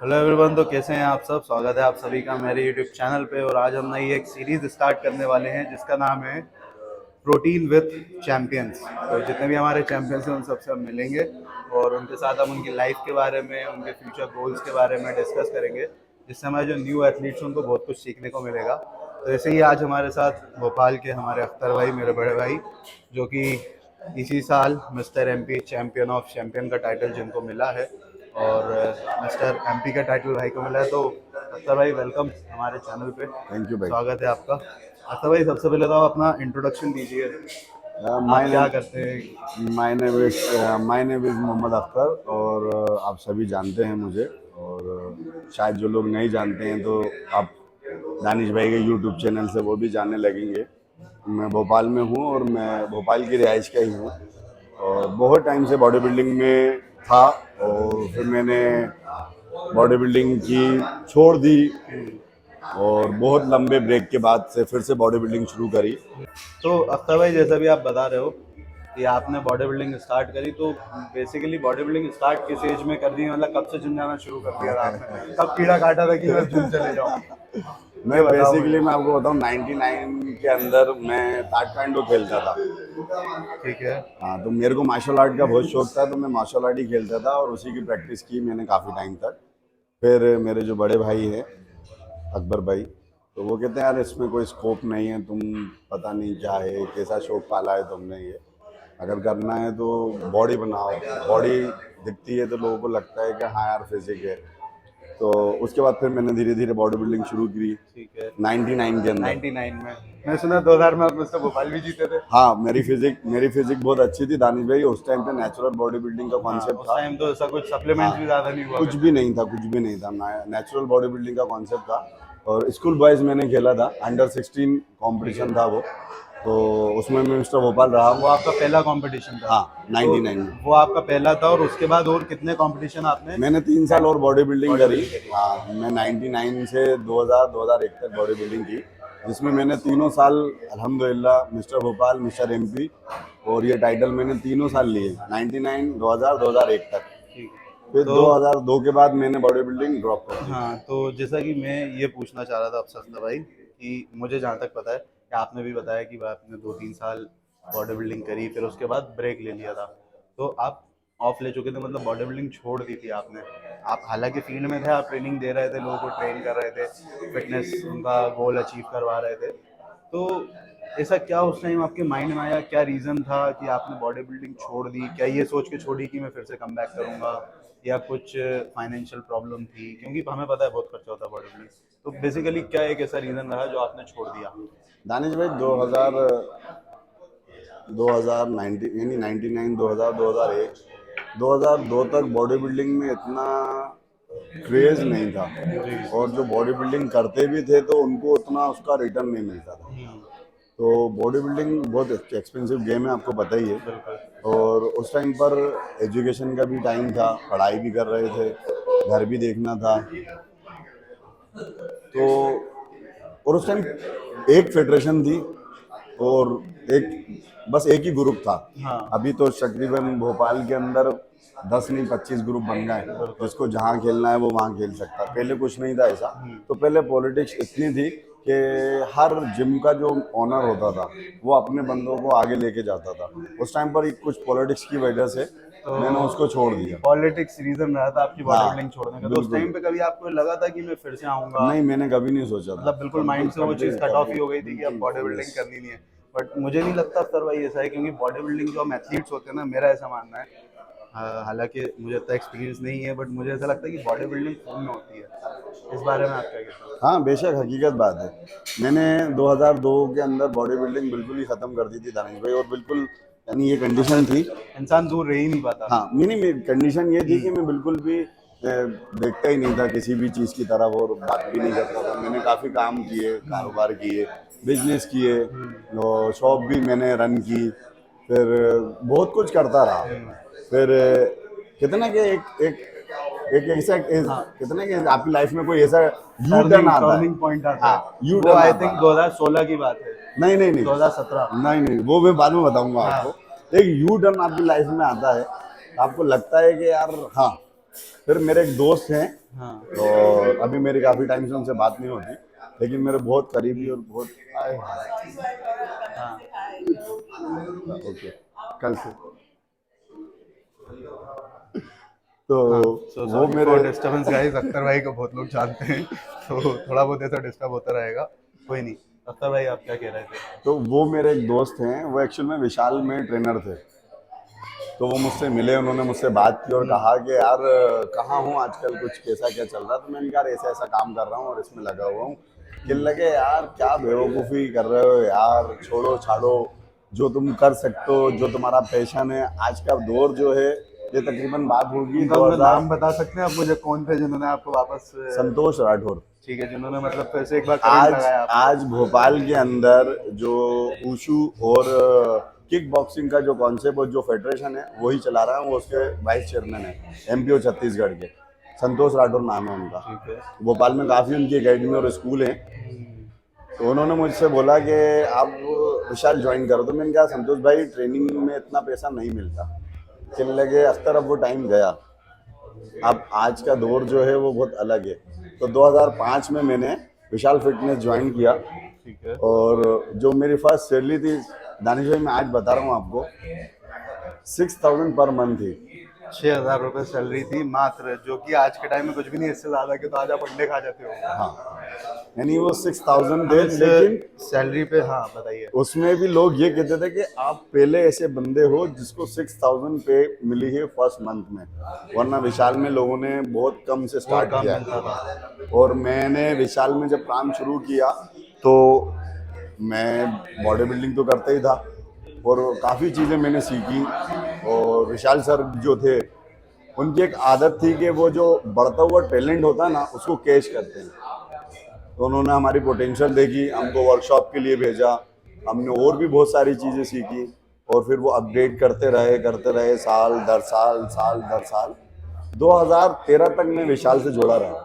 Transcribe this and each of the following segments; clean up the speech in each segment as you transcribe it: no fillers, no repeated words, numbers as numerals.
Hello everyone. तो कैसे हैं आप सब? स्वागत है आप सभी का मेरे यूट्यूब चैनल पे। और आज हम नई एक सीरीज़ स्टार्ट करने वाले हैं जिसका नाम है प्रोटीन विथ चैम्पियंस। तो जितने भी हमारे चैम्पियंस हैं उन सबसे हम मिलेंगे और उनके साथ हम उनकी लाइफ के बारे में, उनके फ्यूचर गोल्स के बारे में डिस्कस करेंगे, जिससे हमारे जो न्यू एथलीट्स हैं उनको बहुत कुछ सीखने को मिलेगा। तो ऐसे ही आज हमारे साथ भोपाल के हमारे अख्तर भाई, मेरे बड़े भाई, जो कि इसी साल mister MP champion of champion का टाइटल जिनको मिला है, और मिस्टर एमपी का टाइटल भाई को मिला है। तो अख्तर भाई, वेलकम हमारे चैनल पे। थैंक यू भाई। स्वागत है आपका। अख्तर भाई, सबसे पहले तो आप अपना इंट्रोडक्शन दीजिए। माय आप क्या नेम करते हैं? My name is Mohammed Akhtar और आप सभी जानते हैं मुझे। और शायद जो लोग नहीं जानते हैं तो आप दानिश भाई के यूट्यूब चैनल से वो भी जानने लगेंगे। मैं भोपाल में हूँ और मैं भोपाल की रिहाइश का ही हूँ और बहुत टाइम से बॉडी बिल्डिंग में था और फिर मैंने बॉडी बिल्डिंग की छोड़ दी और बहुत लंबे ब्रेक के बाद से फिर से बॉडी बिल्डिंग शुरू करी। तो अख्तर भाई, जैसा भी आप बता रहे हो कि आपने बॉडी बिल्डिंग स्टार्ट करी, तो बेसिकली बॉडी बिल्डिंग स्टार्ट किस एज में कर दी? मतलब कब से जिम जाना शुरू कर दिया था आपने? कब कीड़ा काटा था कि मैं जिम चले जाऊँ? ये मैं बताओ बेसिकली मुझे। मैं आपको बताऊं 99 के अंदर मैं ताइक्वांडो खेलता था। ठीक है। हाँ, तो मेरे को मार्शल आर्ट का बहुत शौक था तो मैं मार्शल आर्ट ही खेलता था और उसी की प्रैक्टिस की मैंने काफ़ी टाइम तक। फिर मेरे जो बड़े भाई हैं अकबर भाई, तो वो कहते हैं यार इसमें कोई स्कोप नहीं है, तुम पता नहीं क्या है, कैसा शौक पाला है तुमने, ये अगर करना है तो बॉडी बनाओ। बॉडी दिखती है तो लोगों को लगता है कि हाँ यार फिजिक है। तो उसके बाद फिर मैंने धीरे धीरे बॉडी बिल्डिंग शुरू की ठीक है। 99 के अंदर। 99 में मैं सुना 2000 में आप मुझसे भोपाल भी जीते थे। हाँ, मेरी फिजिक बहुत अच्छी थी दानिश भाई। उस टाइम पे नेचुरल बॉडी बिल्डिंग का हाँ, कॉन्सेप्ट उस था। टाइम तो ऐसा कुछ सप्लीमेंट्स भी हाँ, ज़्यादा नहीं हुआ कुछ करते भी थे। नहीं था, कुछ भी नहीं था। नेचुरल बॉडी बिल्डिंग का कॉन्सेप्ट था और स्कूल बॉयज मैंने खेला था। अंडर 16 ठीक है। कंपटीशन था वो, तो उसमें मैं मिस्टर भोपाल रहा वो हूँ। आपका पहला कंपटीशन था? हाँ, तो 99 में। वो आपका पहला था, और उसके बाद और कितने कंपटीशन आपने? मैंने 3 साल और बॉडी बिल्डिंग बॉडी करी। बिल्डिंग करी। हाँ, मैं 99 से 2001 तक बॉडी बिल्डिंग की, जिसमें मैंने तीनों साल अल्हम्दुलिल्लाह मिस्टर भोपाल, मिस्टर एमपी और ये टाइटल मैंने तीनों साल लिए, 99, 2000, 2001 तक। ठीक है। फिर तो 2002 के बाद मैंने बॉडी बिल्डिंग ड्रॉप कर दी। हाँ, तो जैसा कि मैं ये पूछना चाह रहा था आपसे अख्तर भाई, कि मुझे जहाँ तक पता है कि आपने भी बताया कि आपने 2-3 साल बॉडी बिल्डिंग करी, फिर उसके बाद ब्रेक ले लिया था। तो आप ऑफ ले चुके थे, मतलब बॉडी बिल्डिंग छोड़ दी थी आपने। आप हालांकि फील्ड में थे, आप ट्रेनिंग दे रहे थे, लोगों को ट्रेन कर रहे थे, फिटनेस उनका गोल अचीव करवा रहे थे। तो ऐसा क्या उस टाइम आपके माइंड में आया? क्या रीज़न था कि आपने बॉडी बिल्डिंग छोड़ दी? क्या ये सोच के छोड़ी कि मैं फिर से कम बैक करूँगा, या कुछ फाइनेंशियल प्रॉब्लम थी? क्योंकि हमें पता है बहुत खर्चा होता है बॉडी बिल्डिंग। तो बेसिकली क्या एक ऐसा रीज़न रहा जो आपने छोड़ दिया? दानिश भाई 2019 यानी 99, 2000, 2001, 2002 तक बॉडी बिल्डिंग में इतना क्रेज नहीं था जी। और जो बॉडी बिल्डिंग करते भी थे तो उनको उतना उसका रिटर्न नहीं मिलता था। तो बॉडी बिल्डिंग बहुत एक्सपेंसिव गेम है, आपको पता ही है। बिल्कुल। और उस टाइम पर एजुकेशन का भी टाइम था, पढ़ाई भी कर रहे थे, घर भी देखना था। तो और उस टाइम एक फेडरेशन थी और एक बस एक ही ग्रुप था। हाँ। अभी तो तकरीबन भोपाल के अंदर 10 नहीं 25 ग्रुप बन गए, बिल्कुल। जिसको जहाँ खेलना है वो वहाँ खेल सकता है। पहले कुछ नहीं था ऐसा। तो पहले पॉलिटिक्स इतनी थी कि हर जिम का जो ओनर होता था वो अपने बंदों को आगे लेके जाता था। उस टाइम पर कुछ पॉलिटिक्स की वजह से तो मैंने उसको छोड़ दिया। पॉलिटिक्स रीज़न रहा था आपकी बॉडी बिल्डिंग हाँ, छोड़ने का? तो उस बिल्कुल। टाइम पे कभी आपको लगा था कि मैं फिर से आऊँगा? नहीं, मैंने कभी नहीं सोचा था। मतलब बिल्कुल कभी माइंड से वो कभी चीज़ कट ऑफ कभी ही हो गई थी कि अब बिल्कुल, बॉडी बिल्डिंग यस। करनी नहीं है। बट मुझे नहीं लगता सर भाई ऐसा है, क्योंकि बॉडी बिल्डिंग जो हम एथलीट्स होते हैं ना, मेरा ऐसा मानना है, हालांकि मुझे इतना एक्सपीरियंस नहीं है, बट मुझे ऐसा लगता है कि बॉडी बिल्डिंग खून में होती है। इस बारे में आप क्या कहते हो? हाँ, बेशक हकीकत बात है। मैंने 2002 के अंदर बॉडी बिल्डिंग बिल्कुल ही ख़त्म कर दी थी दानिश भाई। और बिल्कुल यानी ये कंडीशन थी। इंसान दूर रह ही नहीं पाता। हाँ, नहीं कंडीशन ये थी कि मैं बिल्कुल भी देखता ही नहीं था किसी भी चीज़ की तरफ और बात भी नहीं करता था। मैंने काफ़ी काम किए, कारोबार किए, बिजनेस किए और शॉप भी मैंने रन की। फिर बहुत कुछ करता रहा। फिर कितना कि एक एक ऐसा हाँ। कितना कि आपकी लाइफ में कोई ऐसा यू टर्न टर्निंग आता है। टर्निंग पॉइंट आता हाँ, है, यू वो टर्न आई आता थिंक है। 2016 की बात है। नहीं नहीं नहीं 2017। नहीं नहीं, वो मैं बाद में बताऊंगा हाँ। आपको। एक यू टर्न आपकी लाइफ में आता है, आपको लगता है कि यार हाँ फिर मेरे एक दोस्त हैं, हाँ और अभी मेरी काफ़ी टाइम से उनसे बात नहीं होती, लेकिन मेरे बहुत करीबी और बहुत हाँ ओके कल से तो हाँ। सो वो सॉरी मेरे फॉर डिस्टर्बेंस गाइस, अख्तर भाई को बहुत लोग जानते हैं तो थोड़ा बहुत ऐसा डिस्टर्ब होता रहेगा, कोई नहीं। अख्तर भाई आप क्या कह रहे थे? तो वो मेरे एक दोस्त हैं, वो एक्चुअल में विशाल में ट्रेनर थे। तो वो मुझसे मिले, उन्होंने मुझसे बात की और कहा कि यार कहाँ हूँ आजकल, कुछ कैसा क्या चल रहा है। तो मैंने कहा ऐसा ऐसा काम कर रहा हूँ और इसमें लगा हुआ हूँ। कहने लगे यार क्या बेवकूफ़ी कर रहे हो यार, छोड़ो छाड़ो, जो तुम कर सकते हो, जो तुम्हारा पैशन है। आज का दौर जो है, ये तकरीबन बात होगी उनका उनका 2000। नाम बता सकते हैं आप मुझे, कौन थे जिन्होंने आपको वापस संतोष राठौर। ठीक है, जिन्होंने मतलब फिर से एक बार करंट आज लगाया आपको? आज भोपाल के अंदर जो ऊशू और किक बॉक्सिंग का जो कॉन्सेप्ट और जो फेडरेशन है वही चला रहा है, वो उसके वाइस चेयरमैन है, एमपीओ छत्तीसगढ़ के। संतोष राठौर नाम है उनका। ठीक है। भोपाल में काफ़ी उनकी एकेडमी और स्कूल हैं। तो उन्होंने मुझसे बोला कि आप विशाल ज्वाइन करो। तो मैंने कहा संतोष भाई ट्रेनिंग में इतना पैसा नहीं मिलता। कहने लगे अख्तर अब वो टाइम गया, अब आज का दौर जो है वो बहुत अलग है। तो 2005 में मैंने विशाल फिटनेस ज्वाइन किया, ठीक है। और जो मेरी फर्स्ट सैलरी थी दानिश भाई, मैं आज बता रहा हूँ आपको, 6000 पर मंथ थी। 6,000 रुपये सैलरी थी मात्र, जो कि आज के टाइम में कुछ भी नहीं, इससे ज्यादा के तो आज आप अंडे खा जाते हो। हाँ, यानी वो 6000 थे, इस लेकिन सैलरी पे, हाँ बताइए। उसमें भी लोग ये कहते थे कि आप पहले ऐसे बंदे हो जिसको 6000 पे मिली है फर्स्ट मंथ में, वरना विशाल में लोगों ने बहुत कम से बहुत स्टार्ट कम किया मिलता था। है। और मैंने विशाल में जब काम शुरू किया तो मैं बॉडी बिल्डिंग तो करता ही था, और काफ़ी चीज़ें मैंने सीखी। और विशाल सर जो थे, उनकी एक आदत थी कि वो जो बढ़ता हुआ टैलेंट होता है ना, उसको कैच करते हैं। तो उन्होंने हमारी पोटेंशियल देखी, हमको वर्कशॉप के लिए भेजा, हमने और भी बहुत सारी चीज़ें सीखी, और फिर वो अपडेट करते रहे साल दर साल, साल दर साल। 2013 तक मैं विशाल से जुड़ा रहा।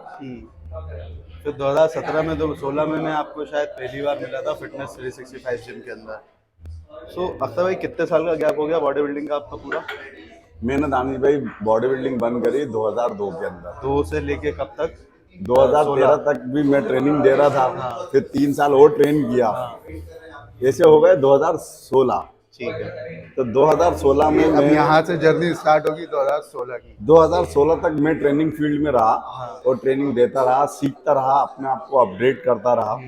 फिर 2017 में, 2016 में मैं आपको शायद पहली बार मिला था फिटनेस 365 जिम के अंदर। सो अख्तर भाई कितने साल का गैप हो गया बॉडी बिल्डिंग का आपका पूरा? मैंने दानिश भाई बॉडी बिल्डिंग बंद करी 2002 के अंदर। 2 से लेके कब तक? 2013 16। तक भी मैं ट्रेनिंग दे रहा था, हाँ। फिर 3 साल और ट्रेन किया, हाँ ऐसे हो गए 2016। ठीक है। तो 2016 में अब मैं यहाँ से जर्नी स्टार्ट होगी 2016 की। 2016 तक मैं ट्रेनिंग फील्ड में रहा, हाँ। और ट्रेनिंग देता रहा, सीखता रहा, अपने आप को अपडेट करता रहा।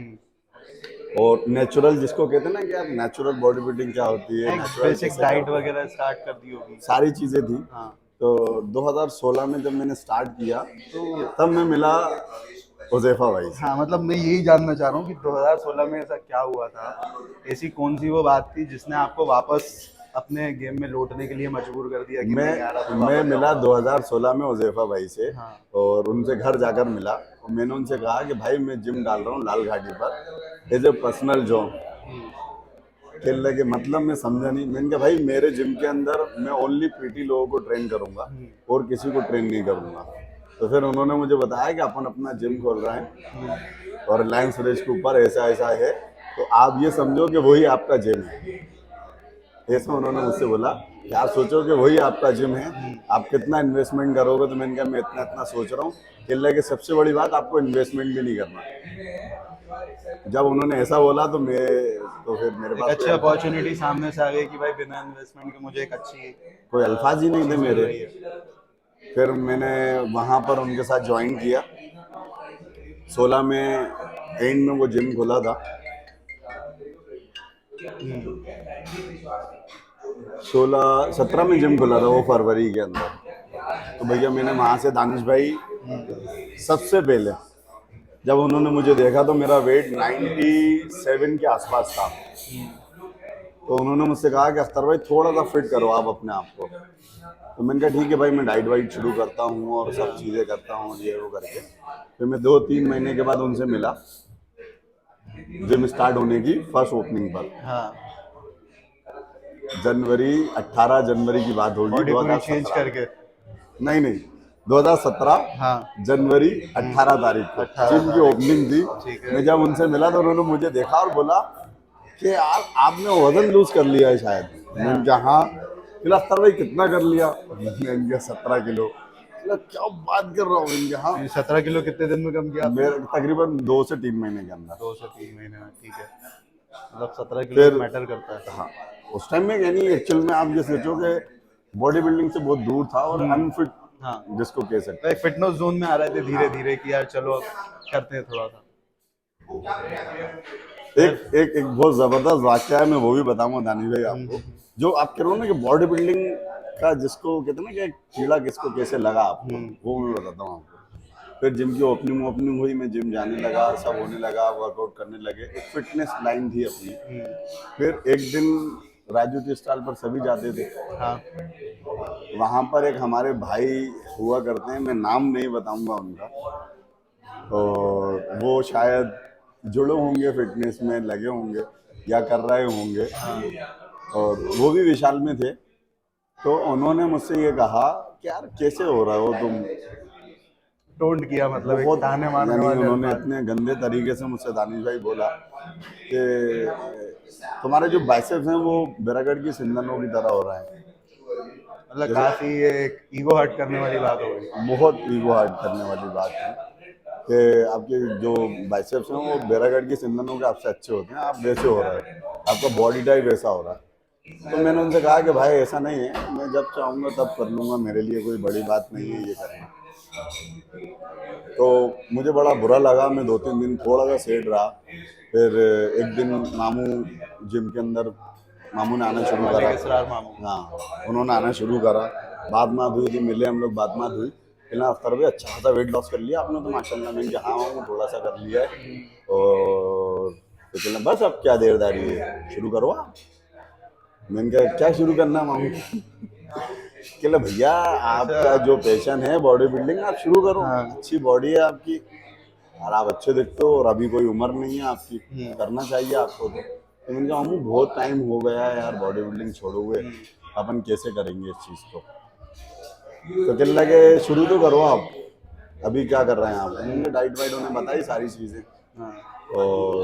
और नेचुरल जिसको कहते हैं ना कि यार नेचुरल बॉडी बिल्डिंग क्या होती है, नेचुरल बेसिक डाइट वगैरह स्टार्ट कर दी होगी। सारी चीज़ें थी। हाँ। तो 2016 में जब मैंने स्टार्ट किया तो तब मैं मिला हुज़ैफा भाई से। हाँ मतलब मैं यही जानना चाह रहा हूँ कि 2016 में ऐसा क्या हुआ था, ऐसी कौन सी वो बात थी जिसने आपको वापस अपने गेम में लौटने के लिए मजबूर कर दिया कि नहीं यार अब मैं वापस मिला जाऊँ? 2016 में हुज़ैफा भाई से, हाँ। और उनसे घर जाकर मिला, और मैंने उनसे कहा कि भाई मैं जिम डाल रहा हूँ लाल घाटी पर एज ए पर्सनल जॉब। खेल लगे मतलब मैं समझा नहीं। मैंने कहा भाई मेरे जिम के अंदर मैं ओनली पीटी लोगों को ट्रेन करूंगा और किसी को ट्रेन नहीं करूंगा। तो फिर उन्होंने मुझे बताया कि अपन अपना जिम खोल रहे हैं और रिलायंस फ्रेश के ऊपर ऐसा ऐसा है, तो आप ये समझो कि वही आपका जिम है। ऐसा उन्होंने मुझसे बोला कि आप सोचो कि वही आपका जिम है, आप कितना इन्वेस्टमेंट करोगे। तो मैंने कहा मैं इतना इतना सोच रहा हूँ। खेल लगे सबसे बड़ी बात आपको इन्वेस्टमेंट भी नहीं करना। जब उन्होंने ऐसा बोला तो फिर मेरे एक पास अच्छी अपॉर्चुनिटी सामने से आ गई कि भाई बिना इन्वेस्टमेंट के मुझे एक अच्छी कोई अल्फाज ही नहीं थे चीज़ मिल मेरे। रही है। फिर मैंने वहाँ पर उनके साथ ज्वाइन किया। 16 में एंड में वो जिम खुला था। 17 में जिम खुला था वो फरवरी के अंदर। तो भैया मैंने वहाँ से दानिश भाई सबसे पहले जब उन्होंने मुझे देखा तो मेरा वेट 97 के आसपास था। तो उन्होंने मुझसे कहा कि अख्तर भाई थोड़ा सा फिट करो आप अपने आप को। तो मैंने कहा ठीक है भाई, मैं डाइट वाइट शुरू करता हूँ और सब चीज़ें करता हूँ ये वो करके। फिर मैं 2-3 महीने के बाद उनसे मिला जिम स्टार्ट होने की फर्स्ट ओपनिंग पर। हाँ। जनवरी 18 जनवरी की बात होगी बॉडी पूरी 2017। चेंज करके। नहीं 2017 हाँ। जनवरी 18 तारीख को 18 जिम की तारीख। ओपनिंग थी। ठीक है। मैं जब उनसे मिला तो उन्होंने मुझे देखा और बोला कि यार आपने वजन लूज कर लिया है शायद। मैंने कहा हाँ। फिर अख्तर भाई कितना कर लिया? मैंने कहा 17 किलो। मतलब क्या बात कर रहा हूँ इनके। हाँ, 17 किलो कितने दिन में कम किया आपने? मेरे तकरीबन 2 से 3 महीने के अंदर। 2 से 3 महीने में, ठीक है। मतलब 17 किलो फिर मैटर करता है। हाँ, उस टाइम में यानी एक्चुअल में आप ये सोचो कि बॉडी बिल्डिंग से बहुत दूर था और अनफिट हाँ, जिसको कह सकते तो एक फिटनेस जोन में आ रहे थे धीरे हैं। धीरे कि यार चलो अब करते हैं थोड़ा सा। एक फिर एक एक बहुत जबरदस्त वाक्य है, मैं वो भी बताऊंगा दानिश भाई हम्म, आपको। जो आप कह रहे हो ना कि बॉडी बिल्डिंग का जिसको कहते हैं ना कि कीड़ा किसको कैसे लगा आपको, हम्म, वो मैं बताता हूँ आपको। फिर जिम की ओपनिंग ओपनिंग हुई, मैं जिम जाने लगा, सब होने लगा, वर्कआउट करने लगे, एक फिटनेस लाइन थी अपनी। फिर एक दिन राजू टी स्टॉल पर सभी जाते थे। हाँ, वहां पर एक हमारे भाई हुआ करते हैं, मैं नाम नहीं बताऊंगा उनका, और वो शायद जुड़े होंगे, फिटनेस में लगे होंगे या कर रहे होंगे, और वो भी विशाल में थे। तो उन्होंने मुझसे ये कहा कि यार कैसे हो रहा हो तुम। टोंट किया, मतलब एक बहुत, ताने मारने यानी वाले उन्होंने अल्फाज। इतने गंदे तरीके से मुझसे दानिश भाई बोला कि तुम्हारे जो बाइसेप्स हैं वो बैरागढ़ की सिंदनों की तरह हो रहा है। मतलब जैसे काफी ये एक ईगो हर्ट करने वाली बात हो गई। बहुत ईगो हर्ट करने वाली बात है कि आपके जो बाइसेप्स हैं वो बैरागढ़ की सिंदनों के आपसे अच्छे होते हैं, आप वैसे हो रहे हैं, आपका बॉडी टाइप वैसा हो रहा है। तो मैंने उनसे कहा कि भाई ऐसा नहीं है, मैं जब चाहूँगा तब कर लूँगा, मेरे लिए कोई बड़ी बात नहीं है ये करना। तो मुझे बड़ा बुरा लगा, मैं 2-3 दिन थोड़ा सा सेट रहा। फिर एक दिन मामू जिम के अंदर, मामू ने आना शुरू मलिक करा। इसरार मामू। हाँ, उन्होंने आना शुरू करा, बात बात हुई थी, मिले हम लोग, बात बात हुई। कहना अख्तर भाई अच्छा खासा वेट लॉस कर लिया आपने तो माशाल्लाह। मैंने कहा हाँ मामू थोड़ा सा कर लिया है। और तो कहना बस अब क्या देरदारी है, शुरू करो आप। मैंने कहा क्या शुरू करना मामू। कहला भैया आपका अच्छा। जो पैशन है बॉडी बिल्डिंग, आप शुरू करो, हाँ। अच्छी बॉडी है आपकी और आप अच्छे दिखते हो, और अभी कोई उम्र नहीं है आपकी, करना चाहिए आपको। तो मैंने कहा मामू बहुत टाइम हो गया है यार बॉडी बिल्डिंग छोड़े हुए, अपन कैसे करेंगे इस चीज़ को। तो कहने लगे शुरू तो करो आप, अभी क्या कर रहे हैं आप। मैंने डाइट वाइट उन्हें बताई सारी चीज़ें। हाँ, और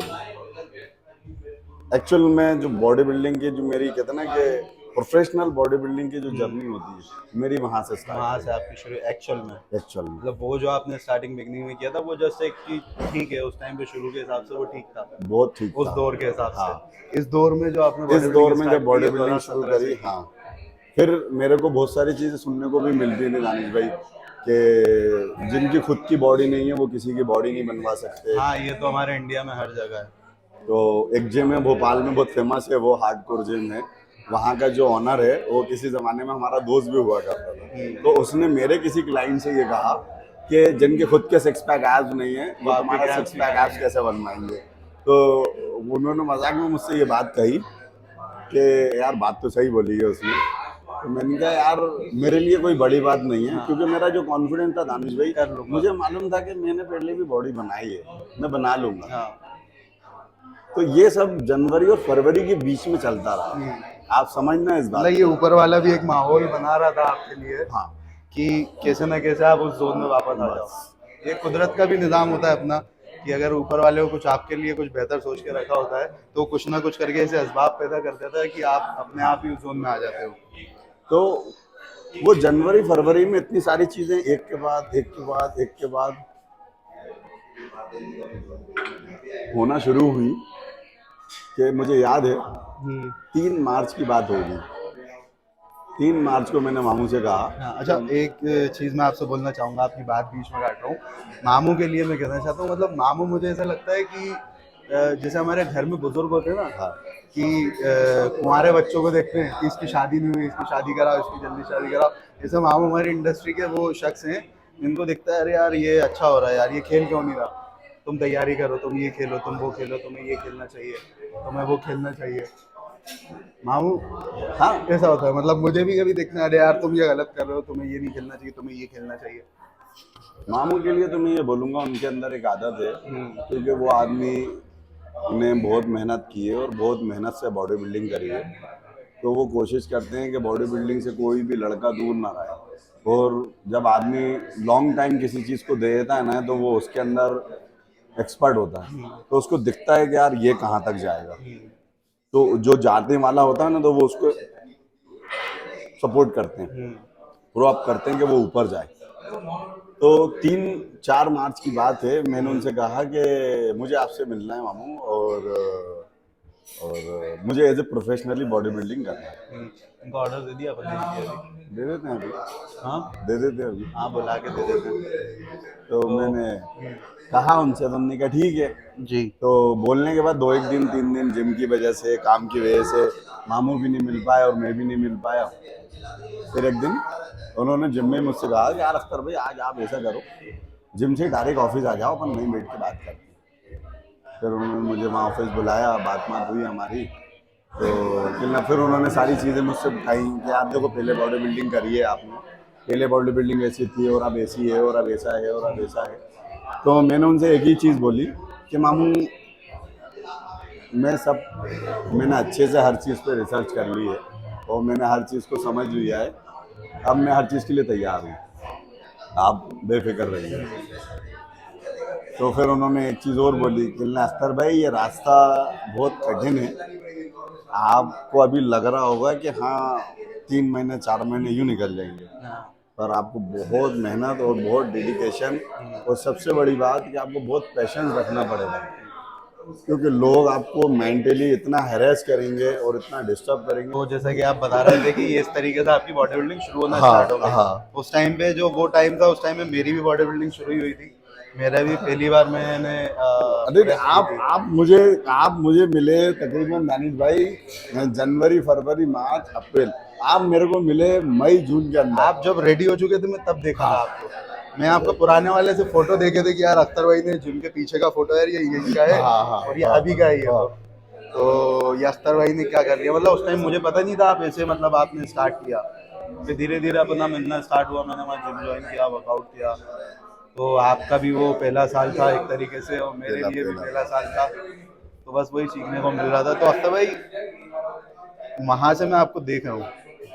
एक्चुअल में जो बॉडी बिल्डिंग की जो मेरी कहते हैं ना कि प्रोफेशनल बॉडी बिल्डिंग की जो जर्नी होती है मेरी वहाँ से स्टार्ट वहां हुई से आपकी शुरू एक्चुअल में। एक्चुअल में। मतलब वो जो आपने स्टार्टिंग बिगनिंग में किया था वो जस्ट एक कि ठीक है, उस टाइम पे शुरू के हिसाब से वो ठीक था, बहुत ठीक उस था। दौर के हिसाब हाँ, से। इस दौर में जो आपने इस बॉडी दौर बिल्डिंग में जब स्टार्ट की बॉडी है बिल्डिंग शुरू 2017 करी, से की। हाँ, फिर मेरे को बहुत सारी चीज़ें सुनने को भी मिलती थी दानिश भाई कि जिनकी खुद की बॉडी नहीं है वो किसी की बॉडी नहीं बनवा सकते। हाँ, ये तो हमारे इंडिया में हर जगह है। तो एक जिम है भोपाल में बहुत फेमस है, वो हार्डकोर जिम है। वहाँ का जो ऑनर है वो किसी ज़माने में हमारा दोस्त भी हुआ करता था। तो उसने मेरे किसी क्लाइंट से ये कहा कि जिनके खुद के सिक्स पैक एब्स नहीं है वो आपके तुम्हारा क्या सिक्स आपकी पैक एब्स बनाएंगे? कैसे बनवाएंगे। तो उन्होंने मजाक में मुझसे ये बात कही कि यार बात तो सही बोली है उसने। तो मैंने कहा यार मेरे लिए कोई बड़ी बात नहीं है, हाँ, क्योंकि मेरा जो कॉन्फिडेंस था दानिश भाई, कर लूंगा। मुझे मालूम था कि मैंने पहले भी बॉडी बनाई है, मैं बना लूंगा। हाँ। तो ये सब जनवरी और फरवरी के बीच में चलता रहा, आप समझना इस मतलब बात ये को। ऊपर वाला भी एक माहौल बना रहा था आपके लिए हाँ, कि कैसे ना कैसे आप उस जोन में वापस आ जाओ। बस ये कुदरत का भी निजाम होता है अपना, कि अगर ऊपर वाले को कुछ आपके लिए कुछ बेहतर सोच के रखा होता है तो कुछ ना कुछ करके ऐसे असबाब पैदा कर देता है कि आप अपने हाँ। आप ही उस जोन में आ जाते हो। तो वो जनवरी फरवरी में इतनी सारी चीजें एक के बाद एक के बाद एक के बाद होना शुरू हुई कि मुझे याद है 3 मार्च की बात होगी। 3 मार्च को मैंने मामू से कहा। हाँ, अच्छा, एक चीज़ मैं आपसे बोलना चाहूँगा, आपकी बात बीच में काट रहा हूँ। मामू के लिए मैं कहना चाहता हूँ, मतलब मामू मुझे ऐसा लगता है कि जैसे हमारे घर में बुजुर्ग होते हैं ना, हाँ, कि कुंवारे बच्चों को देखते हैं कि इसकी शादी नहीं हुई, इसकी शादी कराओ, इसकी जल्दी शादी कराओ। जैसे मामू हमारी इंडस्ट्री के वो शख्स हैं जिनको दिखता है अरे यार ये अच्छा हो रहा है यार, ये खेल क्यों नहीं रहा, तुम तैयारी करो, तुम ये खेलो, तुम वो खेलो, तुम्हें ये खेलना चाहिए, तुम्हें वो खेलना चाहिए। मामू हाँ, कैसा होता है, मतलब मुझे भी कभी देखना अरे यार तुम ये गलत कर रहे हो, तुम्हें ये नहीं खेलना चाहिए, तुम्हें ये खेलना चाहिए। मामू के लिए तो मैं ये बोलूँगा उनके अंदर एक आदत है, क्योंकि वो आदमी ने बहुत मेहनत की है और बहुत मेहनत से बॉडी बिल्डिंग करी है। तो वो कोशिश करते हैं कि बॉडी बिल्डिंग से कोई भी लड़का दूर ना रहे। और जब आदमी लॉन्ग टाइम किसी चीज़ को दे देता है ना तो वो उसके अंदर एक्सपर्ट होता है, तो उसको दिखता है कि यार ये कहाँ तक जाएगा। तो जो जाने वाला होता है ना तो वो उसको सपोर्ट करते हैं, प्रो अप करते हैं कि वो ऊपर जाए। तो 3-4 मार्च की बात है, मैंने उनसे कहा कि मुझे आपसे मिलना है मामू, और मुझे as a professionally body building करना है। इनको ऑर्डर दे दिया अपन ने अभी। दे देते हैं अभी, हाँ दे देते हैं अभी। हाँ, बुला के दे देते हैं। तो तो मैंने कहा उनसे, तो उन्होंने कहा ठीक है। जी। तो बोलने के बाद 2 एक दिन 3 दिन जिम की वजह से, काम की वजह से मामू भी नहीं मिल पाए और मैं भी नहीं मिल पाया। फिर एक दिन उन्होंने जिम में मुझसे कहा कि यार अख्तर भाई, आज आप ऐसा करो, जिम से डायरेक्ट ऑफिस आ जाओ, अपन वहीं बैठ के बात करते हैं। फिर उन्होंने मुझे वहाँ ऑफिस बुलाया, बात हुई हमारी। तो फिर उन्होंने सारी चीज़ें मुझसे बताई कि आप देखो, पहले बॉडी बिल्डिंग करी है आपने, पहले बॉडी बिल्डिंग ऐसी थी और अब ऐसी है, और अब ऐसा है, और अब ऐसा है। तो मैंने उनसे एक ही चीज़ बोली कि मामू, मैंने अच्छे से हर चीज़ पे रिसर्च कर ली है और मैंने हर चीज़ को समझ लिया है। अब मैं हर चीज़ के लिए तैयार हूँ, आप बेफिक्र रहिए। तो फिर उन्होंने एक चीज़ और बोली कि अख्तर भाई, ये रास्ता बहुत कठिन है। आपको अभी लग रहा होगा कि हाँ, 3 महीने 4 महीने यूँ निकल जाएंगे, हाँ। पर आपको बहुत मेहनत और बहुत डेडिकेशन, और सबसे बड़ी बात कि आपको बहुत पेशेंस रखना पड़ेगा, क्योंकि लोग आपको मेंटली इतना हैरेस करेंगे और इतना डिस्टर्ब करेंगे। तो जैसा कि आप बता रहे थे कि ये इस तरीके से आपकी बॉडी बिल्डिंग शुरू होना हाँ स्टार्ट हो गई। हाँ। उस टाइम पे जो वो टाइम था, उस टाइम में मेरी भी बॉडी बिल्डिंग शुरू ही हुई थी। मेरा भी पहली बार मैंने अरे प्रेस की आप थी। आप मुझे मिले तकरीबन दानिश भाई जनवरी फरवरी मार्च अप्रैल, आप मेरे को मिले मई जून के अंदर। आप जब रेडी हो चुके थे, मैं तब देखा था हाँ आपको। मैं आपको पुराने वाले से फोटो देखे थे कि यार अख्तर भाई ने जिम के पीछे का फोटो है, ये यही का है हाँ हाँ और ये हाँ अभी का ही है। हाँ। तो ये अख्तर भाई ने क्या कर लिया, मतलब उस टाइम मुझे पता नहीं था आप ऐसे, मतलब आपने स्टार्ट किया। फिर धीरे धीरे अपना मिलना स्टार्ट हुआ, मैंने वहाँ जिम ज्वाइन किया, वर्कआउट किया। तो आपका भी वो पहला साल था एक तरीके से, और मेरे पहला लिए भी पहला पहला साल था। तो बस वही सीखने को मिल रहा था। तो अख्तर भाई, वहां से मैं आपको देख रहा हूँ,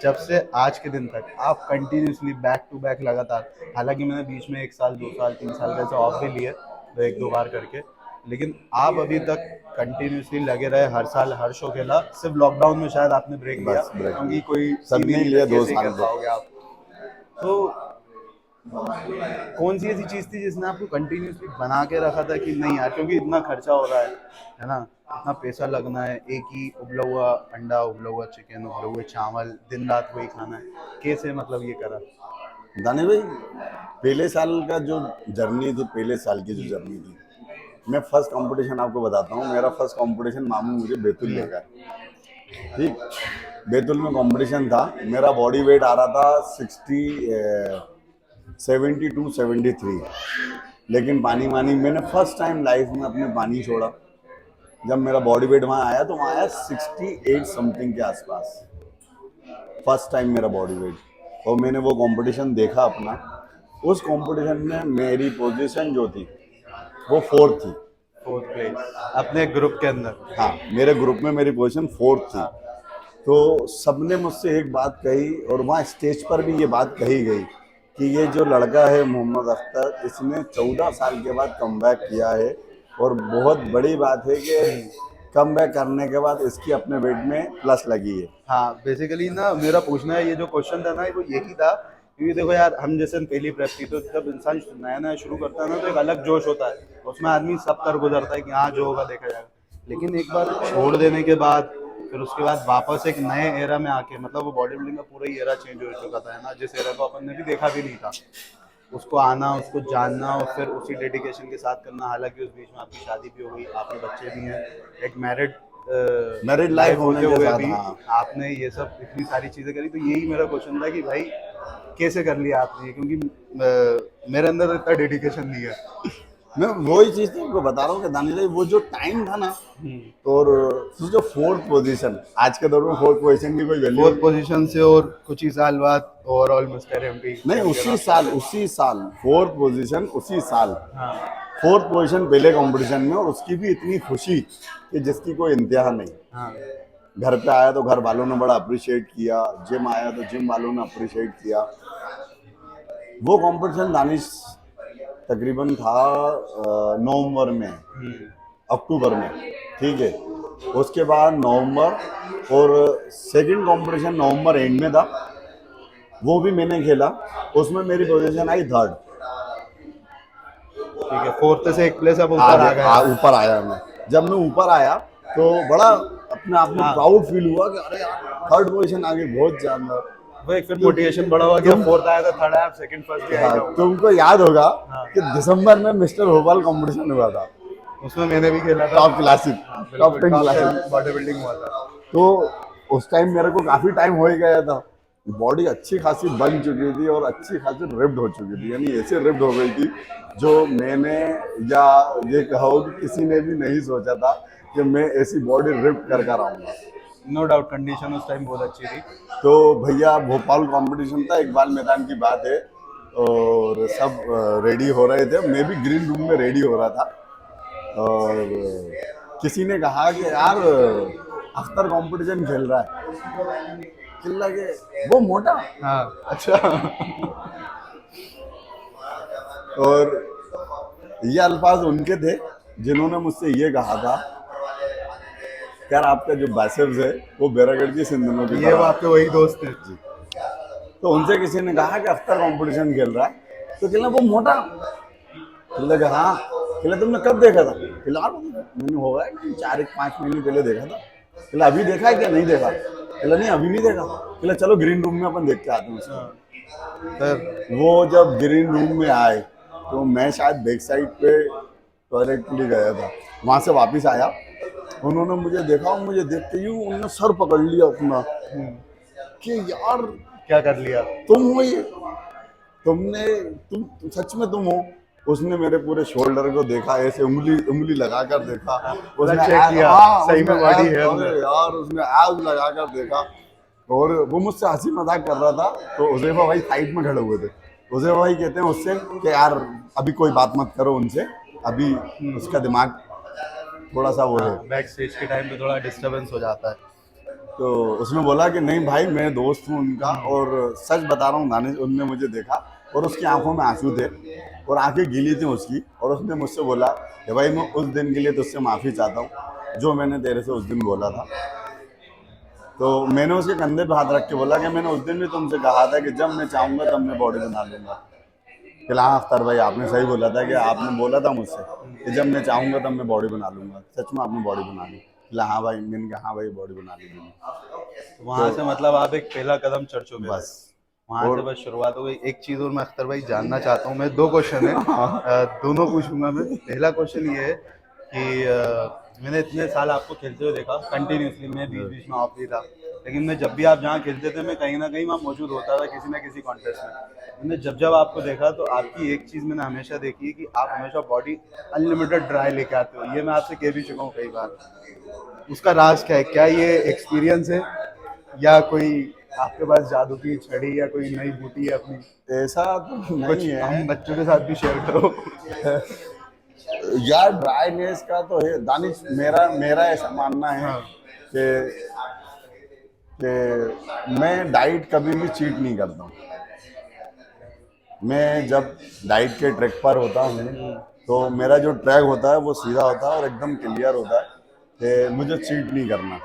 जब से आज के दिन तक आप कंटिन्यूसली बैक टू बैक लगातार, हालांकि मैंने बीच में 1 साल 2 साल 3 साल का ऐसे ऑफ भी लिए, तो 1 2 बार करके, लेकिन आप अभी तक कंटिन्यूसली लगे रहे, हर साल हर शो खेला। सिर्फ लॉकडाउन में शायद आपने ब्रेक लिया, बस ब्रेक, क्योंकि कोई सीन ही सबने नहीं था लिया कि ऐसे ही 2 साल कर तो। पाओगे आप। तो कौन सी ऐसी चीज थी जिसने आपको कंटिन्यूसली बना के रखा था कि नहीं यार, क्योंकि इतना खर्चा हो रहा है ना, इतना पैसा लगना है, एक ही उबला हुआ अंडा, उबला हुआ चिकन, उबले हुए चावल, दिन रात वही खाना है, कैसे मतलब ये करा? दानिश भाई, पहले साल का जो जर्नी थी, पहले साल की जो जर्नी थी, मैं फर्स्ट कंपटीशन आपको बताता हूँ। मेरा फर्स्ट कंपटीशन मामू मुझे बैतूल ले गए। ठीक, बैतूल में कंपटीशन था। मेरा बॉडी वेट आ रहा था 72-73, लेकिन पानी मानी, मैंने फर्स्ट टाइम लाइफ में अपने पानी छोड़ा। जब मेरा बॉडी वेट वहाँ आया तो वहाँ आया 68 समथिंग के आसपास, फर्स्ट टाइम मेरा बॉडी वेट। और मैंने वो कंपटीशन देखा अपना। उस कंपटीशन में मेरी पोजीशन जो थी वो फोर्थ थी। 4th प्लेस अपने ग्रुप के अंदर। हाँ, मेरे ग्रुप में मेरी पोजीशन फोर्थ थी। तो सबने मुझसे एक बात कही, और वहाँ स्टेज पर भी ये बात कही गई कि ये जो लड़का है मोहम्मद अख्तर, इसने 14 साल के बाद कमबैक किया है, और बहुत बड़ी बात है कि कमबैक करने के बाद इसकी अपने वेट में प्लस लगी है। हाँ, बेसिकली ना मेरा पूछना है, ये जो क्वेश्चन था ना, वो यही था, क्योंकि देखो यार, हम जैसे पहली प्रेप थी, तो जब इंसान नया नया शुरू करता है ना, तो एक अलग जोश होता है, उसमें आदमी सब कर गुजरता है कि हाँ जो होगा देखा जाएगा। लेकिन एक बार छोड़ देने के बाद, फिर उसके बाद वापस एक नए एरा में आके, मतलब वो बॉडी बिल्डिंग का पूरा ही एरा चेंज हो चुका था, है ना, जिस एरा को अपन ने भी देखा भी नहीं था, उसको आना, उसको जानना, और फिर उसी डेडिकेशन के साथ करना। हालांकि उस बीच में आपकी शादी भी हो गई, आपके बच्चे भी हैं, एक मैरिड लाइफ लाइफ होने होते के हुए साथ, भी हाँ। आपने ये सब इतनी सारी चीजें करी। तो यही मेरा क्वेश्चन था कि भाई कैसे कर लिया आपने ये, क्योंकि मेरे अंदर इतना डेडिकेशन नहीं है। मैं वही चीज़ तो आपको बता रहा हूँ कि दानिश भाई, वो जो टाइम था ना, और जो फोर्थ पोजीशन, आज के दौर में फोर्थ पोजीशन की कोई वैल्यू 4th पोजीशन से और कुछ ही साल बाद ओवरऑल मिस्टर एमपी नहीं। उसी साल फोर्थ पोजीशन, उसी साल हाँ फोर्थ पोजीशन पहले कंपटीशन में, और उसकी भी इतनी खुशी कि जिसकी कोई इंतहा नहीं। हाँ। घर पे आया तो घर वालों ने बड़ा अप्रिशिएट किया, जिम आया तो जिम वालों ने अप्रिशिएट किया। वो कंपटीशन दानिश तकरीबन था नवंबर में, अक्टूबर में, ठीक है। उसके बाद नवंबर, और सेकंड कंपटीशन नवंबर एंड में था, वो भी मैंने खेला, उसमें मेरी पोजीशन आई थर्ड। ठीक है, फोर्थ से एक प्लेस अब ऊपर आ गए। ऊपर आया मैं। जब मैं ऊपर आया तो बड़ा अपने आप में हाँ, प्राउड फील हुआ कि अरे यार थर्ड पोजीशन आ गई, बहुत जानदार। वो एक फिर तो मोटिवेशन बड़ा हुआ कि तुम, फोर्थ आया था, थर्ड आया, सेकंड फर्स्ट भी आ ही हाँ, जाऊंगा। तुमको याद होगा हाँ, कि दिसंबर में मिस्टर भोपाल कंपटीशन हुआ था, उसमें मैंने भी खेला था। टॉप क्लासिक, हाँ टॉप बिल्कुल, 10 टॉप क्लासिक। 10 बॉडी बिल्डिंग हुआ था। तो उस टाइम मेरे को काफी टाइम हो ही गया था, बॉडी अच्छी खासी बन चुकी थी और अच्छी खासी रिप्ड हो चुकी थी, यानी ऐसे रिप्ड हो गई थी जो मैंने, या ये कहो कि किसी ने भी नहीं सोचा था कि मैं ऐसी बॉडी रिप्ड कर कर आऊंगा। नो डाउट कंडीशन उस टाइम बहुत अच्छी थी। तो भैया भोपाल कंपटीशन था, इकबाल मैदान की बात है, और सब रेडी हो रहे थे, मैं भी ग्रीन रूम में रेडी हो रहा था। और किसी ने कहा कि यार अख्तर कंपटीशन खेल रहा है, चिल्ला के वो मोटा। हाँ अच्छा। और ये अल्फाज उनके थे जिन्होंने मुझसे ये कहा था, यार आपका जो बाइसेप्स है वो बैरागढ़ की सिंधनों की ये वो तरह है। आपके वही दोस्त थे। जी। तो उनसे किसी ने कहा कि अख्तर कंपटीशन खेल रहा है, तो कहना वो मोटा। कहने लगा हाँ। कहला तुमने कब देखा था? कहला यार मैंने हो गया कि 4-5 महीने पहले देखा था। कहला अभी देखा है क्या? नहीं देखा। कहला नहीं अभी नहीं देखा। कहला चलो ग्रीन रूम में अपन देख के आते हैं उसको। हाँ, सर वो जब ग्रीन रूम में आए तो मैं शायद बैक साइड पे टॉयलेट के लिए गया था, वहां से वापस आया, उन्होंने मुझे देखा और मुझे देख के यूं उन्होंने सर पकड़ लिया अपना कि यार क्या कर लिया? तुम हो ये, तुमने तुम सच में तुम हो। उसने मेरे पूरे शोल्डर को देखा, ऐसे उंगली उंगली लगा कर देखा, उसने चेक किया हाँ, सही उसने में बॉडी abs- है अरे अंदर। यार उसने एब्स लगा कर देखा। और वो मुझसे हंसी मजाक कर रहा था, तो उज़ैफा भाई साइड में खड़े हुए थे। उज़ैफा भाई कहते हैं उससे कि यार अभी कोई बात मत करो उनसे, अभी उसका दिमाग थोड़ा सा वो है। बैक स्टेज के टाइम पे थोड़ा डिस्टरबेंस हो जाता है। तो उसने बोला कि नहीं भाई मैं दोस्त हूँ उनका, और सच बता रहा हूँ दानिश, उनने मुझे देखा और उसकी आंखों में आंसू थे और आंखें गीली थी उसकी, और उसने मुझसे बोला कि भाई मैं उस दिन के लिए तुझसे माफ़ी चाहता हूँ जो मैंने तेरे से उस दिन बोला था। तो मैंने उसके कंधे पे हाथ रख के बोला कि मैंने उस दिन भी तुमसे कहा था कि जब मैं चाहूँगा तब मैं बॉडी बना लूँगा। कि हाँ अख्तर भाई आपने सही बोला था कि आपने बोला था मुझसे कि जब मैं चाहूँगा तब मैं बॉडी बना लूँगा, सच में आपने बॉडी बना ली? बोला हाँ भाई, मैंने कहा हाँ भाई बॉडी बना ली मैंने। वहां से मतलब आप एक पहला कदम चढ़ चुके थे। बस। वहां से और बस शुरुआत हो गई। एक चीज और मैं अख्तर भाई जानना चाहता हूँ, मैं 2 क्वेश्चन है, दोनों पूछूंगा मैं। पहला क्वेश्चन ये है कि मैंने इतने साल आपको खेलते हुए देखा कंटिन्यूसली, मैं बीच बीच में ऑफ भी था, लेकिन मैं जब भी आप जहाँ खेलते थे मैं कहीं ना कहीं वहाँ मौजूद होता था किसी ना किसी कॉन्टेस्ट में। मैंने जब जब आपको देखा तो आपकी एक चीज़ मैंने हमेशा देखी है कि आप हमेशा बॉडी अनलिमिटेड ड्राई लेके आते हो। ये मैं आपसे कह भी चुका हूँ कई बार। उसका राज क्या है? क्या ये एक्सपीरियंस है या कोई आपके पास जादू की छड़ी या कोई नई बूटी है अपनी? ऐसा तो कुछ नहीं है हम बच्चों के साथ भी शेयर करो। यार, ड्राईनेस का तो है दानिश, मेरा मेरा ऐसा मानना है हाँ, कि मैं डाइट कभी भी चीट नहीं करता हूँ। मैं जब डाइट के ट्रैक पर होता हूँ तो मेरा जो ट्रैक होता है वो सीधा होता है और एकदम क्लियर होता है कि मुझे चीट नहीं करना।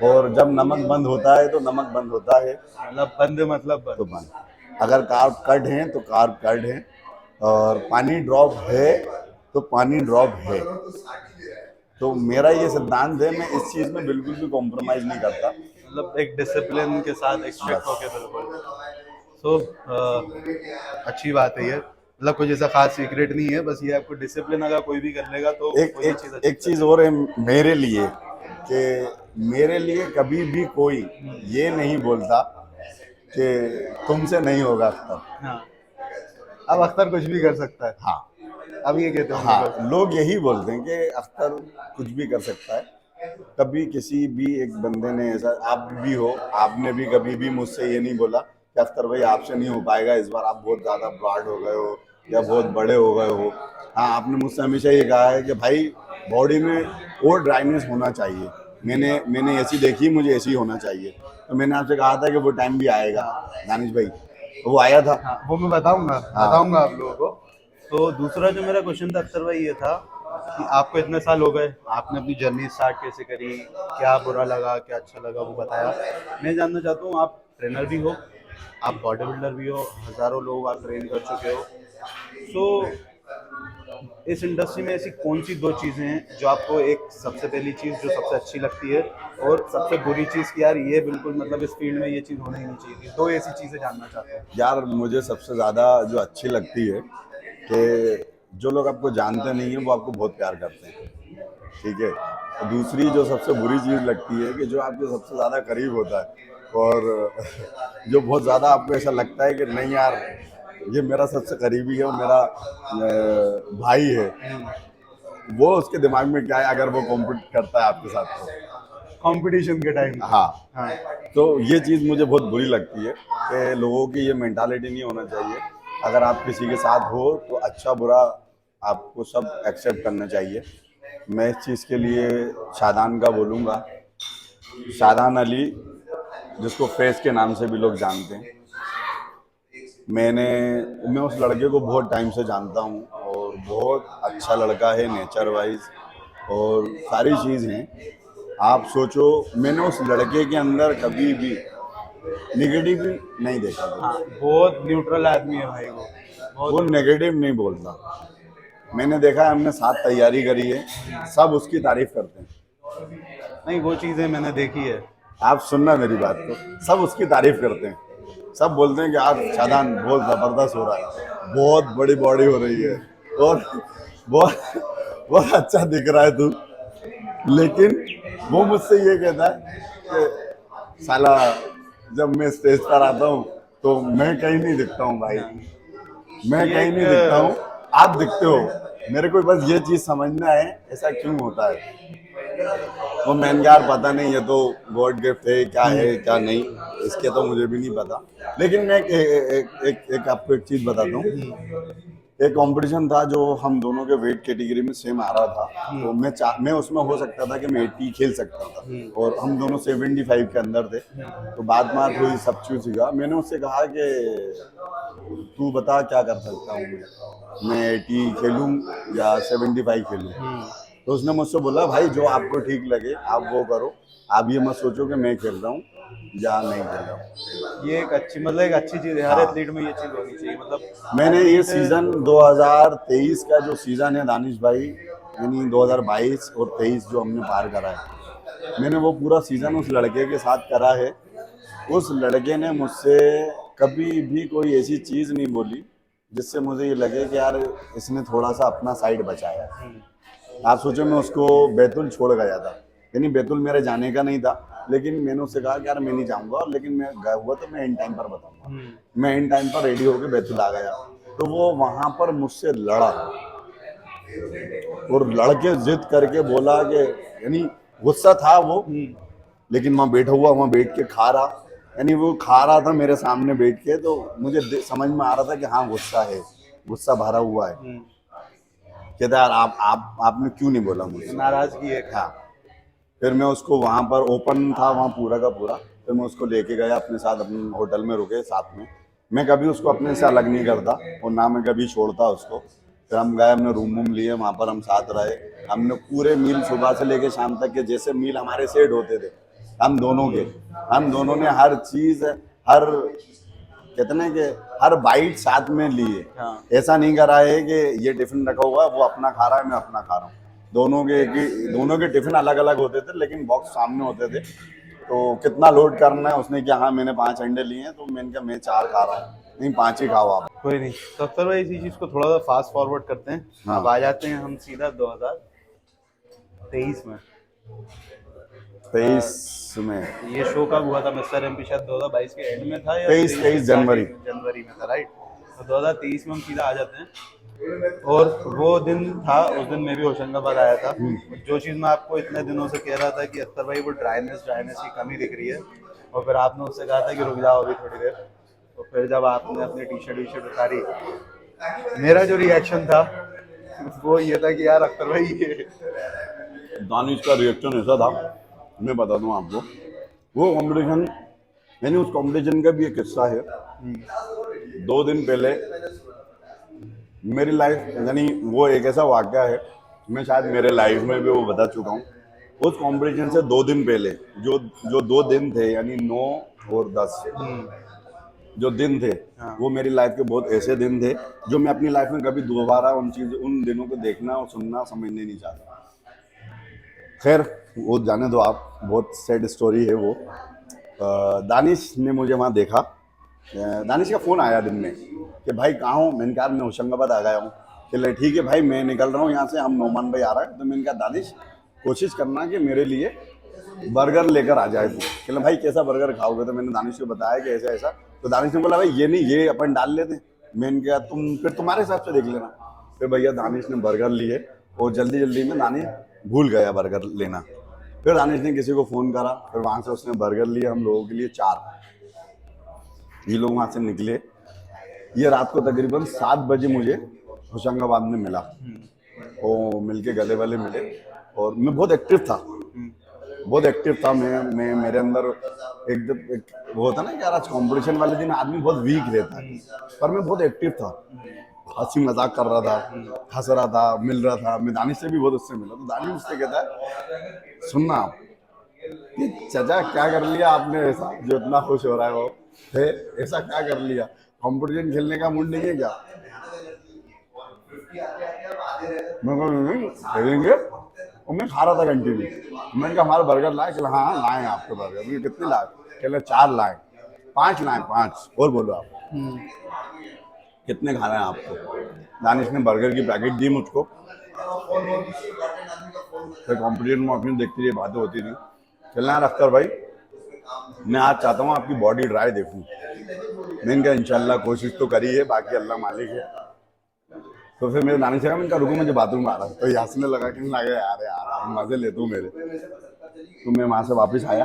और जब नमक बंद होता है तो नमक बंद होता है, मतलब बंद मतलब तो बंद। बंद। अगर कार्ब कट है तो कार्ब कट है, और पानी ड्रॉप है तो पानी ड्रॉप है। तो मेरा ये सिद्धांत है, मैं इस चीज़ में बिल्कुल भी कॉम्प्रोमाइज़ नहीं करता। मतलब एक डिसिप्लिन के साथ एक स्ट्रिक्ट बस। होके बिल्कुल। सो अच्छी बात है ये। मतलब कुछ ऐसा खास सीक्रेट नहीं है, बस ये आपको डिसिप्लिन अगर कोई भी कर लेगा तो एक वो ये एक चीज़ अच्छी एक चीज़ और है मेरे लिए, कि मेरे लिए कभी भी कोई ये नहीं बोलता कि तुमसे नहीं होगा अख्तर। हाँ, अब अख्तर कुछ भी कर सकता है। हाँ। अब ये कहते होंगे बस। हाँ, लोग यही बोलते हैं कि अख्तर कुछ भी कर सकता है। कभी किसी भी एक बंदे ने ऐसा, आप भी हो, आपने भी कभी भी मुझसे ये नहीं बोला कि अख्तर भाई आपसे नहीं हो पाएगा इस बार, आप बहुत ज़्यादा ब्रॉड हो गए हो या बहुत बड़े हो गए हो। हाँ, आपने मुझसे हमेशा ये कहा है कि भाई बॉडी में और ड्राइनेस होना चाहिए, मैंने मैंने ऐसी देखी, मुझे ऐसी होना चाहिए। तो मैंने आपसे कहा था कि वो टाइम भी आएगा दानिश भाई, तो वो आया था। हाँ, वो मैं बताऊंगा हाँ। बताऊंगा आप लोगों को। तो दूसरा जो मेरा क्वेश्चन था अख्तर भाई ये था कि आपको इतने साल हो गए, आपने अपनी जर्नी स्टार्ट कैसे करी, क्या बुरा लगा क्या अच्छा लगा वो बताया। मैं जानना चाहता हूँ, आप ट्रेनर भी हो, आप बॉडी बिल्डर भी हो, हज़ारों लोग आप ट्रेन कर चुके हो। सो इस इंडस्ट्री में ऐसी कौन सी दो चीज़ें हैं जो आपको, एक सबसे पहली चीज़ जो सबसे अच्छी लगती है और सबसे बुरी चीज़ कि यार ये बिल्कुल मतलब इस फील्ड में ये चीज़ होनी ही नहीं चाहिए थी, दो ऐसी चीज़ें जानना चाहते हैं। यार मुझे सबसे ज़्यादा जो अच्छी लगती है कि जो लोग आपको जानते नहीं हैं वो आपको बहुत प्यार करते हैं, ठीक है। और दूसरी जो सबसे बुरी चीज़ लगती है कि जो आपके सबसे ज़्यादा करीब होता है और जो बहुत ज़्यादा आपको ऐसा लगता है कि नहीं यार ये मेरा सबसे करीबी है और मेरा भाई है, वो उसके दिमाग में क्या है अगर वो कॉम्पीट करता है आपके साथ तो। कंपटीशन के टाइम पे। हाँ, हाँ। तो ये चीज़ मुझे बहुत बुरी लगती है कि लोगों की ये मेंटालिटी नहीं होना चाहिए। अगर आप किसी के साथ हो तो अच्छा बुरा आपको सब एक्सेप्ट करना चाहिए। मैं इस चीज़ के लिए शादान का बोलूँगा, शादान अली, जिसको फेस के नाम से भी लोग जानते हैं। मैं उस लड़के को बहुत टाइम से जानता हूँ और बहुत अच्छा लड़का है नेचर वाइज और सारी चीज़ हैं। आप सोचो, मैंने उस लड़के के अंदर कभी भी निगेटिव नहीं देखा था। हाँ, बहुत न्यूट्रल आदमी है भाई वो, वो बहुत। नेगेटिव नहीं बोलता। मैंने देखा है, हमने साथ तैयारी करी है, सब उसकी तारीफ करते हैं। नहीं, वो चीज़ें मैंने देखी है। आप सुनना मेरी बात, तो सब उसकी तारीफ करते हैं। सब बोलते हैं कि यार शादान बहुत ज़बरदस्त हो रहा है, बहुत बड़ी बॉडी हो रही है और बहुत बहुत अच्छा दिख रहा है तू। लेकिन वो मुझसे ये कहता है कि साला जब मैं स्टेज पर आता हूँ तो मैं कहीं नहीं दिखता हूँ भाई, मैं ये कहीं नहीं दिखता हूँ, आप दिखते हो। मेरे को बस ये चीज़ समझना है ऐसा क्यों होता है। वो मैंने यार पता नहीं, ये तो गॉड गिफ्ट है, क्या है क्या नहीं, इसके तो मुझे भी नहीं पता। लेकिन मैं एक आपको एक चीज़ बताता हूँ। एक कंपटीशन था जो हम दोनों के वेट कैटेगरी में सेम आ रहा था, तो मैं उसमें हो सकता था कि मैं 80 खेल सकता था और हम दोनों 75 के अंदर थे। तो बात हुई, सब चीज़ हुआ। मैंने उससे कहा कि तू बता क्या कर सकता हूँ मैं 80 खेलूँ या 75 खेलूँ। तो उसने मुझसे बोला भाई जो आपको ठीक लगे आप वो करो, आप ये मत सोचो कि मैं खेल रहा हूँ या नहीं खेल रहा हूँ। ये एक अच्छी, मतलब एक अच्छी चीज़ है, हर हाँ, एथलीट में ये चीज़ होनी चाहिए, मतलब मैंने ये एथलीट। सीज़न 2023 का जो सीज़न है दानिश भाई, यानी 2022 और 23 जो हमने पार करा है, मैंने वो पूरा सीज़न उस लड़के के साथ करा है। उस लड़के ने मुझसे कभी भी कोई ऐसी चीज़ नहीं बोली जिससे मुझे ये लगे कि यार इसने थोड़ा सा अपना साइड बचाया। आप सोचो, मैं उसको बैतुल छोड़ गया था, यानी बैतुल मेरे जाने का नहीं था, लेकिन मैंने उससे कहा कि यार मैं नहीं जाऊँगा, लेकिन मैं गया हुआ तो मैं इन टाइम पर बताऊँगा। मैं इन टाइम पर रेडी होकर बैतुल आ गया, तो वो वहाँ पर मुझसे लड़ा और लड़के जिद करके बोला कि, यानी गुस्सा था वो, लेकिन वहाँ बैठा हुआ, वहाँ बैठ के खा रहा, यानी वो खा रहा था मेरे सामने बैठ के, तो मुझे समझ में आ रहा था कि हाँ गुस्सा है, गुस्सा भरा हुआ है। कहता यार आपने क्यों नहीं बोला मुझसे। नाराजगी है। हाँ, फिर मैं उसको वहाँ पर ओपन था वहाँ पूरा का पूरा, फिर मैं उसको लेके गया अपने साथ, अपने होटल में रुके साथ में। मैं कभी उसको अपने से अलग नहीं करता और ना मैं कभी छोड़ता उसको। फिर हम गए, हमने रूम वूम लिए, वहाँ पर हम साथ रहे। हमने पूरे मील सुबह से लेके शाम तक के जैसे मील हमारे सेट होते थे हम दोनों ने हर चीज़, हर कहते ना कि हर बाइट साथ में लिए। हाँ। ऐसा नहीं करा है कि ये टिफिन रखा हुआ है वो अपना खा रहा है मैं अपना खा रहा हूँ। दोनों के टिफिन अलग अलग होते थे, लेकिन बॉक्स सामने होते थे। तो कितना लोड करना है, उसने कहा हाँ मैंने 5 अंडे लिए हैं, तो मैंने कहा मैं 4 खा रहा हूँ। नहीं, 5 ही खाओ आप। कोई नहीं, तो अख्तर भाई इसी चीज़ को थोड़ा सा फास्ट फॉरवर्ड करते हैं। हाँ। अब आ जाते हैं हम सीधा 2023 में। 23 में, ये शो कब हुआ था? मिस्टर एमपी शायद 2022 के एंड में था या 23 जनवरी। जनवरी में था, राइट? तो 2023 में हम सीधा आ जाते हैं। और वो दिन था, उस दिन मैं भी होशंगाबाद आया था। जो चीज़ मैं आपको इतने दिनों से कह रहा था कि अख्तर भाई वो ड्राइनेस की कमी दिख रही है, और फिर आपने उससे कहा था कि रुक जाओ अभी थोड़ी देर। तो फिर जब आपने अपनी टी शर्ट उतारी, मेरा जो रिएक्शन था वो ये था कि यार अख्तर भाई ये। दानिश का रिएक्शन ऐसा था, मैं बता दूं आपको। वो कंपटीशन, यानी उस कंपटीशन का भी एक किस्सा है। 2 दिन पहले मेरी लाइफ, यानी वो एक ऐसा वाक़या है, मैं शायद मेरे लाइफ में भी वो बता चुका हूँ। उस कंपटीशन से 2 दिन पहले जो जो 2 दिन थे, यानी 9 और 10, जो दिन थे हाँ। वो मेरी लाइफ के बहुत ऐसे दिन थे जो मैं अपनी लाइफ में कभी दोबारा उन दिनों को देखना और सुनना समझने नहीं चाहता। खैर वो जाने दो आप, बहुत सैड स्टोरी है वो। दानिश ने मुझे वहाँ देखा। दानिश का फ़ोन आया दिन में कि भाई कहाँ हो। मैंने कहा मैं होशंगाबाद आ गया हूँ। चले ठीक है भाई, मैं निकल रहा हूँ यहाँ से, हम नोमान भाई आ रहा है। तो मैंने कहा दानिश कोशिश करना कि मेरे लिए बर्गर लेकर आ जाए तू। चलो भाई कैसा बर्गर खाओगे। तो मैंने दानिश को बताया कि ऐसा ऐसा। तो दानिश ने बोला भाई ये नहीं, ये अपन डाल लेते हैं। मैंने कहा तुम फिर तुम्हारे हिसाब से देख लेना। फिर भैया दानिश ने बर्गर लिए और जल्दी जल्दी में दानिश भूल गया बर्गर लेना। फिर दानिश ने किसी को फ़ोन करा, फिर वहाँ से उसने बर्गर लिए हम लोगों के लिए 4। ये लोग वहाँ से निकले। ये रात को तकरीबन 7 बजे मुझे होशंगाबाद में मिला। वो मिलके गले वाले मिले और मैं बहुत एक्टिव था। बहुत एक्टिव था मैं मेरे अंदर एकदम वो होता ना कि यार आज कंपटीशन वाले दिन आदमी बहुत वीक रहता है, पर मैं बहुत एक्टिव था। हंसी मजाक कर रहा था, हंस रहा था, मिल रहा था। मैं दानिश से भी बहुत उससे मिला। तो दानिश मुझसे कहता है सुनना आप कि चाचा क्या कर लिया आपने ऐसा जो इतना खुश हो रहा है। वो है ऐसा क्या कर लिया, कंपटीशन खेलने का मूड नहीं है क्या। मैं कहा नहीं खेलेंगे। और मैं खा रहा था कंटिन्यू। मैंने कहा हमारा बर्गर लाए। चला हाँ लाए हैं आपके बर्गर। मैं कितने लाए। चले 4 लाए, 5 लाए, 5 और बोलो आप कितने खाना है आपको। दानिश ने बर्गर की पैकेट दी मुझको। फिर कॉम्पिटिशन में अपनी देखती रही, बातें होती थी। चलना है अख्तर भाई, मैं आज चाहता हूँ आपकी बॉडी ड्राई देखूँ। मैंने कहा इंशाल्लाह कोशिश तो करी है, बाकी अल्लाह मालिक है। तो फिर मेरे नानी से कहा, मैंने कहा रुको मुझे बाथरूम आ रहा है। तो ये हंसने लगा कि लगा यार यार आप मजे लेते हो मेरे। तो मैं वहाँ से वापस आया।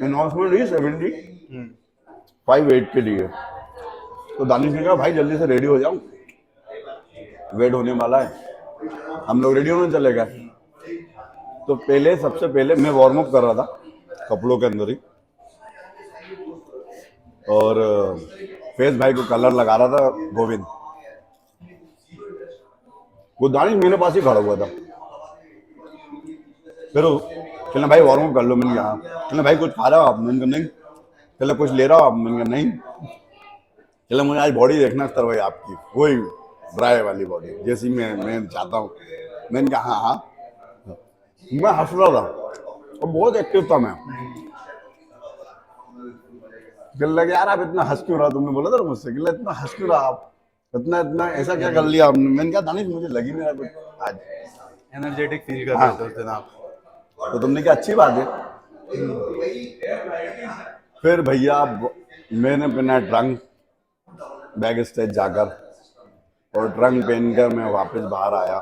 अनाउंसमेंट रही 75 वेट के लिए। तो दानिश ने कहा भाई जल्दी से रेडी हो जाओ, वेट होने वाला है। हम लोग रेडी होने चले गए। तो पहले सबसे पहले मैं वार्म अप कर रहा था कपड़ों के अंदर ही, और फेस भाई को कलर लगा रहा था गोविंद। वो दानिश मेरे पास ही खड़ा हुआ था। फिर चलना भाई वार्म अप कर लो। मैंने कहा चलना भाई कुछ खा रहे हो आप। मैंने कहा नहीं। चलो कुछ ले रहा हो आप। मैंने कहा नहीं। चलो मुझे आज बॉडी देखना सर भाई आपकी, वही ड्राई वाली बॉडी जैसी मैं चाहता हूँ। मैंने कहा हाँ हाँ। मैं हंस रहा था और बहुत एक्टिव था मैं। कल लगे यार आप इतना हंस क्यों रहा। तुमने बोला था मुझसे कि इतना हंस क्यों रहा आप, इतना इतना ऐसा क्या कर लिया आपने। मैंने कहा दानिश मुझे लगी मेरा कुछ आज एनर्जेटिक फील कर हाँ। रहे थे उस दिन आप। तो तुमने कहा अच्छी बात है। फिर भैया मैंने पहना ट्रंक बैग स्टेज जाकर, और ट्रंक पहनकर मैं वापस बाहर आया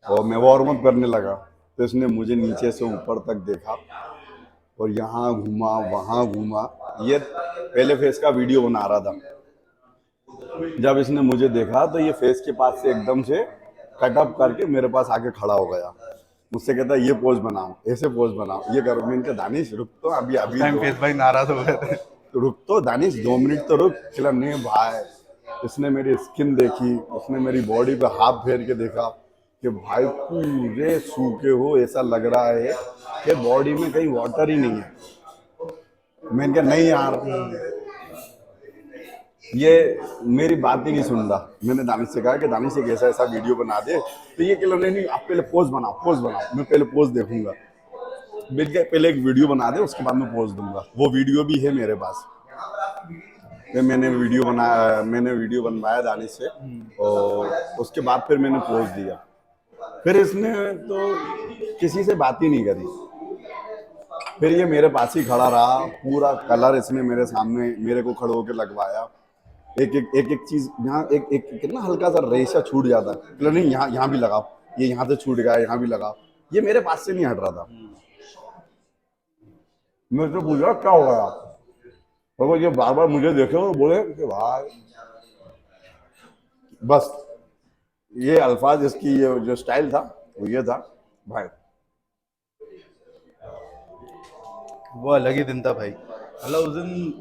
और मैं वार्म अप करने लगा। तो इसने मुझे नीचे से ऊपर तक देखा और यहाँ घूमा वहाँ घूमा। ये पहले फेस का वीडियो बना रहा था। जब इसने मुझे देखा तो ये फेस के पास से एकदम से कटअप करके मेरे पास आके खड़ा हो गया। मुझसे कहता ये पोज बनाओ, ऐसे पोज बनाओ, ये करो। मैंने कहा दानिश रुक तो अभी अभी टाइम तो फेस भाई नाराज हो गए थे। रुक तो दानिश 2 मिनट तो रुक। चला नहीं भाई, इसने मेरी स्किन देखी, उसने मेरी बॉडी पे हाथ फेर के देखा कि भाई पूरे सूखे हो, ऐसा लग रहा है कि बॉडी में कहीं वाटर ही नहीं है। मैंने कहा नहीं यार, ये मेरी बात ही नहीं सुन रहा। मैंने दानिश से कहा कि दानिश एक ऐसा ऐसा वीडियो बना दे। तो ये कह नहीं आप पहले पोज बनाओ, पोज बनाओ, मैं पहले पोज देखूंगा। बिल्कुल पहले एक वीडियो बना दे, उसके बाद मैं पोज दूंगा। वो वीडियो भी है मेरे पास। फिर मैंने वीडियो बनवाया दानिश से, और उसके बाद फिर मैंने पोज दिया। फिर इसने तो किसी से बात ही नहीं करी। फिर ये मेरे पास ही खड़ा रहा। पूरा कलर इसने मेरे सामने मेरे को खड़े होकर लगवाया। एक चीज यहाँ एक एक कितना हल्का सा रेशा छूट जाता है, मतलब नहीं यहाँ भी लगाओ, ये यहाँ से छूट गया, यहाँ भी लगाओ। ये मेरे पास से नहीं हट रहा था। मैं उससे पूछा क्या हो गया। और वो ये बार बार मुझे देखे और बोले कि भाई बस ये अल्फाज, इसकी ये जो स्टाइल था वो ये था भाई। वो अलग ही दिन था भाई। मतलब उस दिन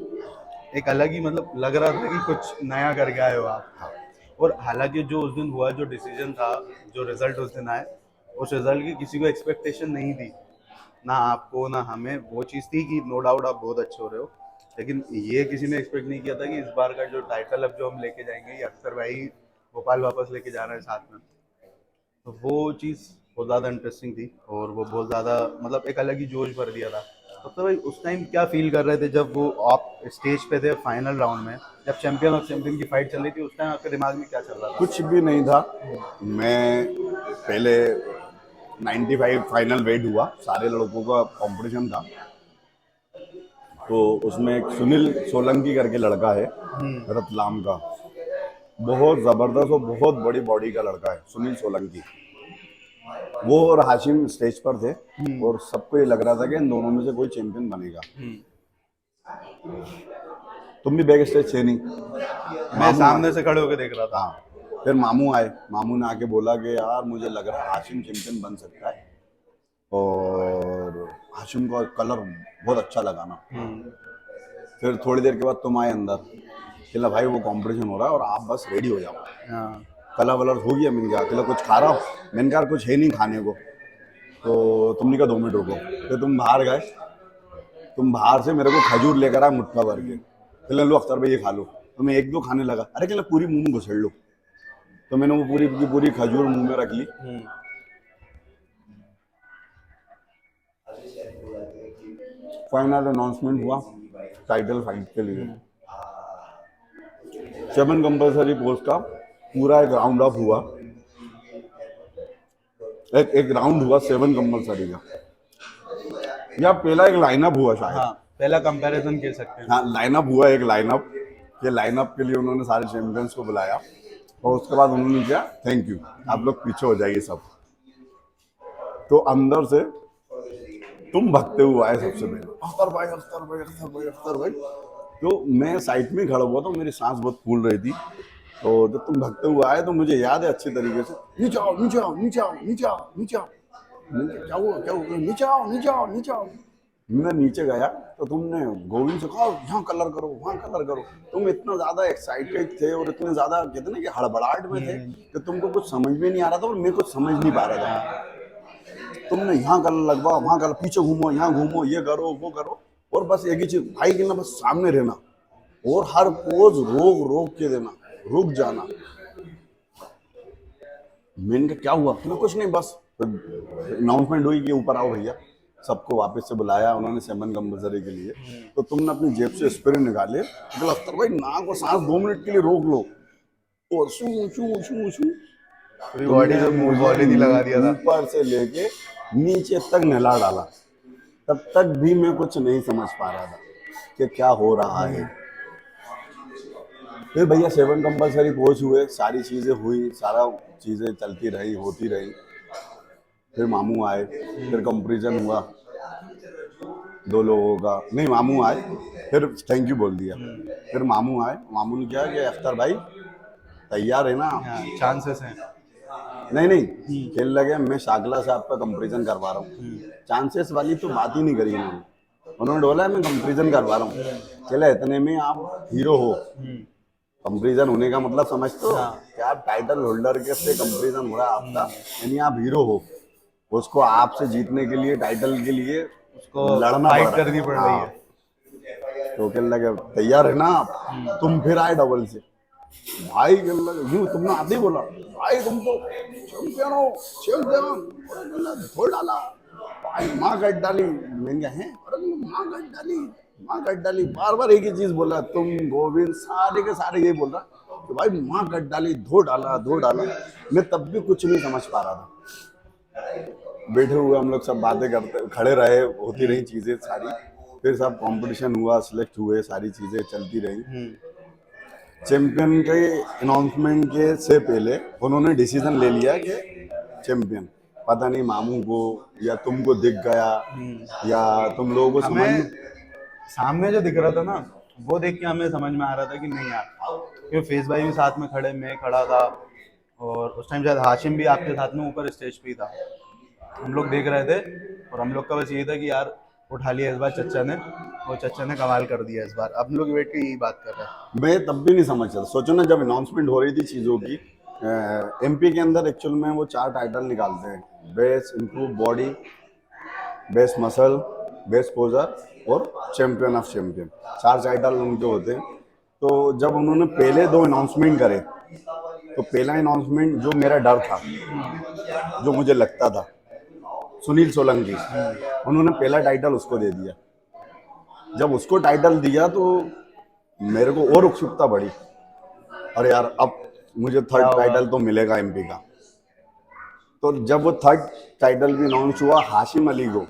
एक अलग ही मतलब लग रहा था कि कुछ नया करके आए हो आप। और हालांकि जो उस दिन हुआ, जो डिसीजन था, जो रिजल्ट उस दिन आए, उस रिजल्ट की किसी को एक्सपेक्टेशन नहीं थी। ना आपको ना हमें वो चीज़ थी कि नो डाउट आप बहुत अच्छे हो रहे हो, लेकिन ये किसी ने एक्सपेक्ट नहीं किया था कि इस बार का जो टाइटल अब जो हम लेके जाएंगे ये अख्तर भाई भोपाल वापस लेके जा रहे हैं साथ में। तो वो चीज़ बहुत ज़्यादा इंटरेस्टिंग थी और वो बहुत ज़्यादा मतलब एक अलग ही जोश भर दिया था। तो भाई उस टाइम क्या फील कर रहे थे जब वो आप स्टेज पे थे फाइनल राउंड में, जब चैंपियन ऑफ चैंपियन की फाइट चल रही थी, उस टाइम आपके दिमाग में क्या चल रहा था? कुछ भी नहीं था। मैं पहले 95 फाइनल वेट हुआ, सारे लड़कों का कंपटीशन था। तो उसमें एक सुनील सोलंकी करके लड़का है रतलाम का, बहुत जबरदस्त और बहुत बड़ी बॉडी का लड़का है सुनील सोलंकी। वो और हाशिम स्टेज पर थे और सबको ये लग रहा था कि इन दोनों में से कोई चैंपियन बनेगा। तुम भी बैक स्टेज थे नहीं, मैं सामने से खड़े होकर देख रहा था। हाँ। फिर मामू आए, मामू ने आके बोला कि यार मुझे लग रहा है हाशिम चैंपियन बन सकता है, और हाशिम का कलर बहुत अच्छा लगा ना। फिर थोड़ी देर के बाद तुम आए अंदर, कहला भाई वो कंपटीशन हो रहा है और आप बस रेडी हो जाओ। हाँ। कलर वलर हो गया, मैंने कहा कहला कुछ खा रहा हो, मैंने कहा कुछ है नहीं खाने को। तो तुमने कहा 2 मिनट रुको। फिर तुम बाहर गए, तुम बाहर से मेरे को खजूर लेकर आए मुट्ठा भर के, कहला लो अख्तर भाई ये खा लो। तो मैं एक दो खाने लगा, अरे कहला पूरी मुंह में घुसेड़ लो। तो मैंने वो पूरी की पूरी खजूर मुंह में रख ली। फाइनल अनाउंसमेंट हुआ टाइटल फाइट के लिए। 7 कंपल्सरी पोस्ट का पूरा एक राउंड ऑफ हुआ, एक राउंड हुआ 7 कंपल्सरी का, या पहला एक लाइनअप हुआ शायद। हाँ, पहला कंपैरिजन कह सकते हैं। हाँ लाइनअप हुआ, एक लाइनअप। ये लाइनअप के लिए उन्होंने सारे चैंपियंस को बुलाया और उसके बाद उन्होंने किया थैंक यू, आप लोग पीछे हो जाइए सब। तो अंदर से तुम भगते हुए आए सबसे पहले, अख्तर भाई अख्तर भाई अख्तर भाई अख्तर भाई। तो मैं साइड में खड़ा हुआ था, मेरी सांस बहुत फूल रही थी। तो जब तुम भगते हुए आए तो मुझे याद है अच्छी तरीके से, नीचे आओ नीचे आओ नीचे आओ नीचे आओ नीचे आओ। क्या हुआ क्या हुआ, नीचे आओ नीचे आओ नीचे आओ। मैं नीचे गया तो तुमने गोविंद से कहा यहाँ कलर करो वहाँ कलर करो। तुम इतना ज्यादा एक्साइटेड थे और इतने ज्यादा कहते ना कि हड़बड़ाहट में थे कि तुमको कुछ समझ में नहीं आ रहा था और मैं कुछ समझ नहीं पा रहा था। तुमने यहाँ कलर लगवा वहाँ कलर, पीछे घूमो यहाँ घूमो, ये करो वो करो, और बस एक ही चीज भाई के ना बस सामने रहना और हर पोज रोक रोक के देना, रुक जाना। मैंने कहा क्या हुआ, मैं कुछ नहीं बस अनाउंसमेंट हुई कि ऊपर आओ भैया, सबको वापस से बुलाया उन्होंने 7 कंपल्सरी के लिए। तो तुमने अपनी जेब से स्प्रे निकाले, तो अख्तर भाई नाक और सांस 2 मिनट के लिए रोक लो और शू शू शू शू पूरी बॉडी में मूव ऑलरेडी लगा दिया था। ऊपर से लेके नीचे तक नहला डाला। तब तक भी मैं कुछ नहीं समझ पा रहा था कि क्या हो रहा है। फिर भैया 7 कंपल्सरी कोच हुए, सारी चीजें हुई, सारा चीजें चलती रही होती रही। फिर मामू आए, फिर कंपेरिजन हुआ 2 लोगों का, नहीं मामू आए फिर थैंक यू बोल दिया। फिर मामू आए, मामू ने क्या कि अख्तर भाई तैयार है ना? हाँ, चांसेस हैं। नहीं नहीं खेल लगे, मैं शाकला से आपका कंपेरिजन करवा रहा हूँ। चांसेस वाली तो बात ही नहीं करी उन्होंने बोला मैं कंपेरिजन करवा रहा हूँ। चले इतने में आप हीरो हो, कंपेरिजन होने का मतलब समझ तो कि आप टाइटल होल्डर के से कंपेरिजन हो रहा है आपका, यानी आप हीरो हो। उसको आपसे जीतने के लिए टाइटल के लिए उसको लड़ना फाइट पड़ रहा करनी पड़ रही है। तो कहने लगे तैयार है ना आप? तुम फिर आए डबल से भाई, कहने लगे यूं तुमने आते ही बोला भाई तुम तो चैंपियन हो चैंपियन, छोड़ डाला भाई, माँ गट डाली। मैंने कहा है, अरे माँ गट डाली माँ गट डाली, बार बार एक ही चीज बोला तुम गोविंद, सारे के सारे यही बोल रहा कि भाई माँ गट डाली, धो डाला धो डाला। मैं तब भी कुछ नहीं समझ पा रहा था। बैठे हुए हम लोग सब बातें करते खड़े रहे, होती रही चीजें सारी। फिर सब कंपटीशन हुआ, सिलेक्ट हुए, सारी चीजें चलती रही। चैंपियन के अनाउंसमेंट के से पहले उन्होंने डिसीजन ले लिया कि चैंपियन, पता नहीं मामू को या तुमको दिख गया या तुम लोगों को समझ हमें सामने जो दिख रहा था ना, वो देख के हमें समझ में आ रहा था कि नहीं यार, क्योंकि फेस भाई भी साथ में खड़े, मैं खड़ा था और उस टाइम शायद हाशिम भी आपके साथ में ऊपर स्टेज पे ही था। हम लोग देख रहे थे और हम लोग का बस ये था कि यार उठा लिया इस बार चच्चा ने, और चच्चा ने कमाल कर दिया इस बार। अब लोग वेट के यही बात कर रहे हैं। मैं तब भी नहीं समझ रहा। सोचो ना, जब अनाउंसमेंट हो रही थी चीज़ों की, एमपी के अंदर एक्चुअल में वो 4 टाइटल निकालते हैं, best, improve body, best muscle, best poser और चैंपियन ऑफ चैंपियन, 4 टाइटल उनके होते हैं। तो जब उन्होंने पहले 2 अनाउंसमेंट करे, तो पहला अनाउंसमेंट जो मेरा डर था, जो मुझे लगता था, सुनील सोलंकी, उन्होंने पहला टाइटल उसको दे दिया। जब उसको टाइटल दिया तो मेरे को और उत्सुकता बढ़ी, अरे यार अब मुझे क्या थर्ड होगा? टाइटल तो मिलेगा एमपी का। तो जब वो थर्ड टाइटल भी अनाउंस हुआ हाशिम अली को,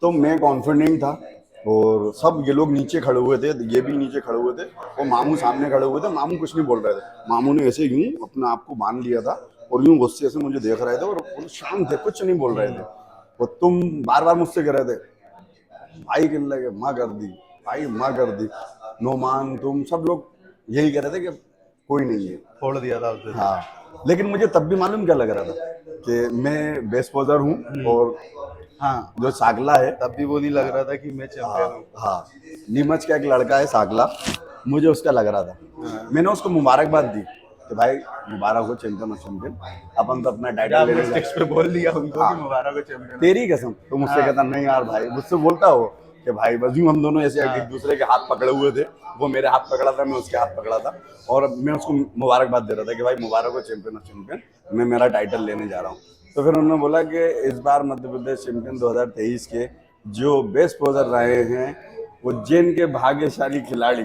तो मैं कॉन्फिडेंट था। और सब ये लोग नीचे खड़े हुए थे, ये भी नीचे खड़े हुए थे, और मामू सामने खड़े हुए थे। मामू कुछ नहीं बोल रहे थे, मामू ने ऐसे यूं अपने आप को बांध लिया था और यूं गुस्से से मुझे देख रहे थे, और वो शांत थे, कुछ नहीं बोल रहे थे। और तुम बार बार मुझसे कह रहे थे, भाई कहने लगे माँ कर दी, भाई माँ कर दी, नोमान तुम सब लोग यही कह रहे थे कि कोई नहीं है। फोड़ दिया था उस दिन। हाँ, लेकिन मुझे तब भी मालूम क्या लग रहा था कि मैं बेस्ट पोजर हूँ, और हाँ, जो सागला है, तब भी वो नहीं लग रहा था कि मैं चैंपियन हूँ। हाँ, नीमच का एक लड़का है सागला, मुझे उसका लग रहा था। मैंने उसको मुबारकबाद दी कि भाई मुबारक हो चैंपियन ऑफ चैंपियन, अपन तो अपना टाइटल आपने लेने जा स्टेज पे बोल दिया उनको कि मुबारक हो चैंपियन। तेरी कसम। तो मुझसे कहता नहीं यार भाई, मुझसे बोलता हो कि भाई बस यूं हम दोनों ऐसे एक दूसरे के हाथ पकड़े हुए थे, वो मेरे हाथ पकड़ा था, मैं उसके हाथ पकड़ा था, और मैं उसको मुबारकबाद दे रहा था कि भाई मुबारक हो चैंपियन ऑफ चैंपियन, मैं मेरा टाइटल लेने जा रहा हूँ। तो फिर उन्होंने बोला कि इस बार मध्य प्रदेश चैंपियन 2023 के जो बेस्ट पोजर रहे हैं, उज्जैन के भाग्यशाली खिलाड़ी,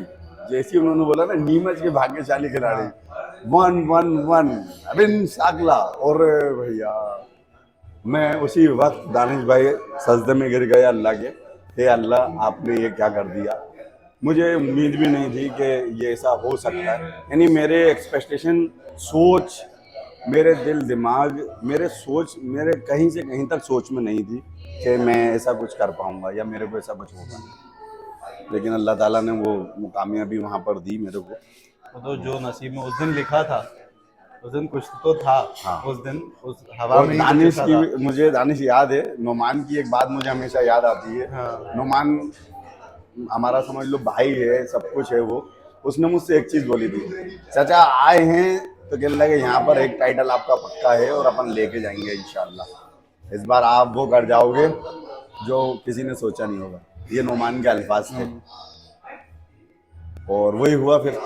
जैसे उन्होंने बोला ना नीमच के भाग्यशाली खिलाड़ी, 111 अरविंद सागला। और भैया मैं उसी वक्त दानिश भाई सजदे में गिर गया अल्लाह के, हे अल्लाह आपने ये क्या कर दिया। मुझे उम्मीद भी नहीं थी कि ये ऐसा हो सकता है। यानी मेरे एक्सपेक्टेशन, सोच, मेरे दिल दिमाग, मेरे सोच, मेरे कहीं से कहीं तक सोच में नहीं थी कि मैं ऐसा कुछ कर पाऊंगा या मेरे को ऐसा कुछ होगा। लेकिन अल्लाह ताला ने वो कामयाबी वहाँ पर दी मेरे को। वो तो जो नसीब में उस दिन लिखा था, उस दिन कुछ तो था। हाँ। उस दिन उस हवा और में ही कुछ दानिश लिखा की था। मुझे दानिश याद है, नोमान की एक बात मुझे हमेशा याद आती है। हाँ। नोमान हमारा समझ लो भाई है, सब कुछ है वो। उसने मुझसे एक चीज बोली थी, चाचा आए हैं तो कहने लगे यहाँ पर एक टाइटल आपका पक्का है और अपन लेके जाएंगे इंशाल्लाह। इस बार आप वो कर जाओगे जो किसी ने सोचा नहीं होगा। ये नोमान के अल्फाज थे, और वही हुआ फिर।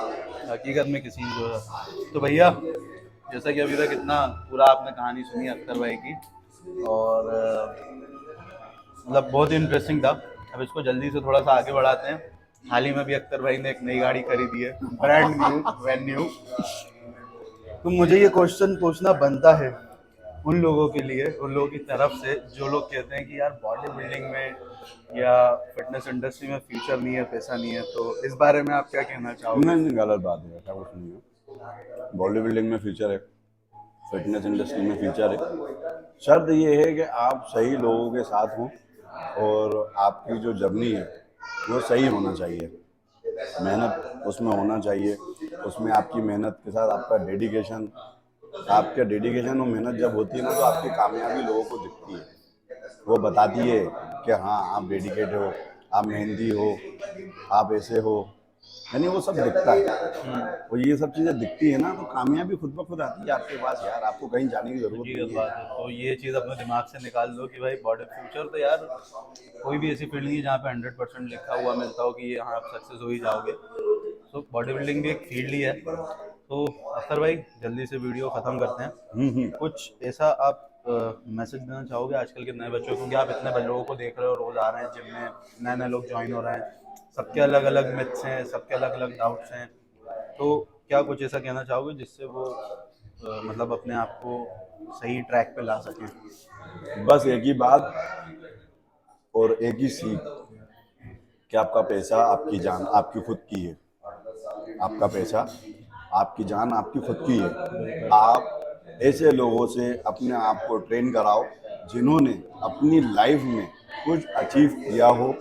हकीकत में किसी जो है। तो भैया, जैसा कि अभी तक इतना पूरा आपने कहानी सुनी अख्तर भाई की, और मतलब बहुत ही इंटरेस्टिंग था। अब इसको जल्दी से थोड़ा सा आगे बढ़ाते हैं। हाल ही में भी अख्तर भाई ने एक नई गाड़ी खरीदी है, ब्रांड न्यू, ब्रांड न्यू। तो मुझे ये क्वेश्चन पूछना बनता है उन लोगों के लिए, उन लोगों की तरफ से जो लोग कहते हैं कि यार बॉडी बिल्डिंग में या फिटनेस इंडस्ट्री में फ्यूचर नहीं है, पैसा नहीं है। तो इस बारे में आप क्या कहना चाहोगे? नहीं नहीं, गलत बात है, ऐसा कुछ नहीं है। बॉडी बिल्डिंग में फ्यूचर है, फिटनेस इंडस्ट्री में फ्यूचर है। शर्त ये है कि आप सही लोगों के साथ हों, और आपकी जो जर्नी है वो सही होना चाहिए। मेहनत उसमें होना चाहिए, उसमें आपकी मेहनत के साथ आपका डेडिकेशन, आपका डेडिकेशन और मेहनत जब होती है ना, तो आपकी कामयाबी लोगों को दिखती है। वो बताती है कि हाँ आप डेडिकेटेड हो, आप मेहनती हो, आप ऐसे हो, यानी वो सब दिखता है। और ये सब चीज़ें दिखती है ना, तो कामयाबी खुद ब खुद आती है आपके पास यार, आपको कहीं जाने की जरूरत हकीकत नहीं बात है। है। तो ये चीज़ अपने दिमाग से निकाल दो कि भाई बॉडी फ्यूचर तो यार कोई भी ऐसी फील्ड नहीं है जहाँ पे 100% लिखा हुआ मिलता हो कि यहाँ आप सक्सेस हो ही जाओगे। तो बॉडी बिल्डिंग भी एक फील्ड ही है। तो अख्तर भाई, जल्दी से वीडियो ख़त्म करते हैं। कुछ ऐसा आप मैसेज देना चाहोगे आजकल के नए बच्चों को, क्योंकि आप इतने लोगों को देख रहे हो, रोज़ आ रहे हैं जिम में, नए नए लोग ज्वाइन हो रहे हैं, सबके अलग अलग मिथ्स हैं, सबके अलग अलग डाउट्स हैं। तो क्या कुछ ऐसा कहना चाहोगे जिससे वो मतलब अपने आप को सही ट्रैक पे ला सकें? बस एक ही बात और एक ही सीख कि आपका पैसा आपकी जान आपकी खुद की है। आपका पैसा आपकी जान आपकी खुद की है। आप ऐसे लोगों से अपने आप को ट्रेन कराओ जिन्होंने अपनी लाइफ में कुछ अचीव किया हो,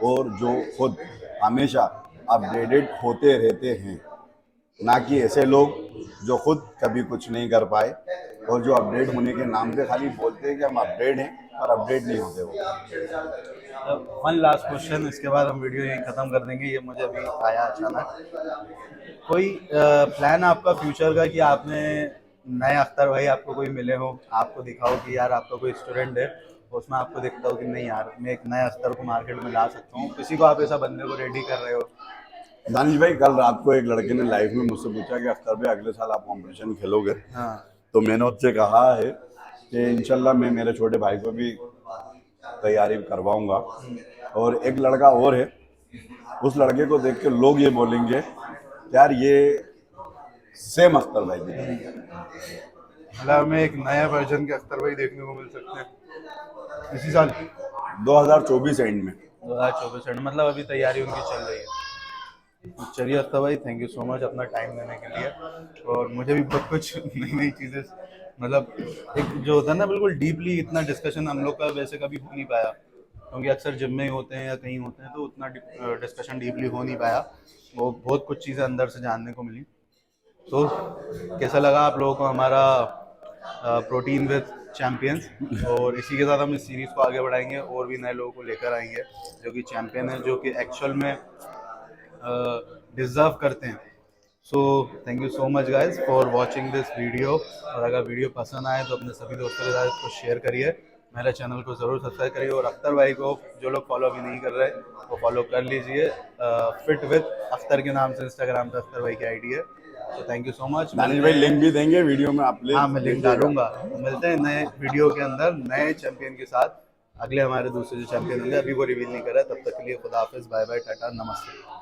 और जो खुद हमेशा अपडेटेड होते रहते हैं। ना कि ऐसे लोग जो खुद कभी कुछ नहीं कर पाए, और जो अपडेट होने के नाम पे खाली बोलते हैं कि हम अपडेट हैं, और अपडेट नहीं होते वो। वन लास्ट क्वेश्चन, इसके बाद हम वीडियो यहीं ख़त्म कर देंगे। ये मुझे अभी आया अचानक। कोई प्लान आपका फ्यूचर का कि आपने नए अख्तर भाई आपको कोई मिले हो, आपको दिखाओ कि यार आपका कोई स्टूडेंट है उसमें आपको दिखता हो कि नहीं यार मैं एक नए अस्तर को मार्केट में ला सकता हूँ, किसी को आप ऐसा बंदे को रेडी कर रहे हो? दानिश भाई, कल रात को एक लड़के ने लाइव में मुझसे पूछा कि अख्तर भाई अगले साल आप कंपटीशन खेलोगे? हाँ। तो मैंने उससे कहा है कि इंशाल्लाह मैं मेरे छोटे भाई को भी तैयारी करवाऊंगा। और एक लड़का और है, उस लड़के को देख के लोग ये बोलेंगे यार ये सेम अख्तर भाई की। मतलब हमें एक नया वर्जन के अख्तर भाई देखने को मिल सकते हैं इसी साल 2024 एंड में। 2024 में, मतलब अभी तैयारी उनकी चल रही है। चलिए अख्तर भाई, थैंक यू सो मच अपना टाइम देने के लिए, और मुझे भी बहुत कुछ नई नई चीज़ें, मतलब एक जो होता है ना बिल्कुल डीपली इतना डिस्कशन हम लोग का वैसे कभी हो नहीं पाया, क्योंकि अक्सर जिम में ही होते हैं या कहीं होते हैं तो उतना डिस्कशन डीपली हो नहीं पाया। वो बहुत कुछ चीज़ें अंदर से जानने को मिली। तो कैसा लगा आप लोगों को हमारा प्रोटीन विद चैम्पियंस? और इसी के साथ हम इस सीरीज़ को आगे बढ़ाएंगे और भी नए लोगों को लेकर आएंगे जो कि चैम्पियन है, जो कि एक्चुअल में डिज़र्व करते हैं। So thank you so much guys for watching this video, और अगर वीडियो पसंद आए तो अपने सभी दोस्तों के साथ इसको शेयर करिए, मेरे चैनल को ज़रूर सब्सक्राइब करिए, और अख्तर भाई को जो लोग फॉलो अभी नहीं कर रहे वो फॉलो कर लीजिए। फिट विद अख्तर के नाम से इंस्टाग्राम पे अख्तर भाई की आईडी है। तो thank you so much. Danish भाई लिंक भी देंगे वीडियो में, आप हाँ मैं लिंक डालूंगा। मिलते हैं नए वीडियो के अंदर नए चैंपियन के साथ। अगले हमारे दूसरे जो चैंपियन होंगे अभी वो रिवील नहीं कर रहा है, तब तक के लिए खुदा हाफिज़, बाय बाय, टाटा, नमस्ते।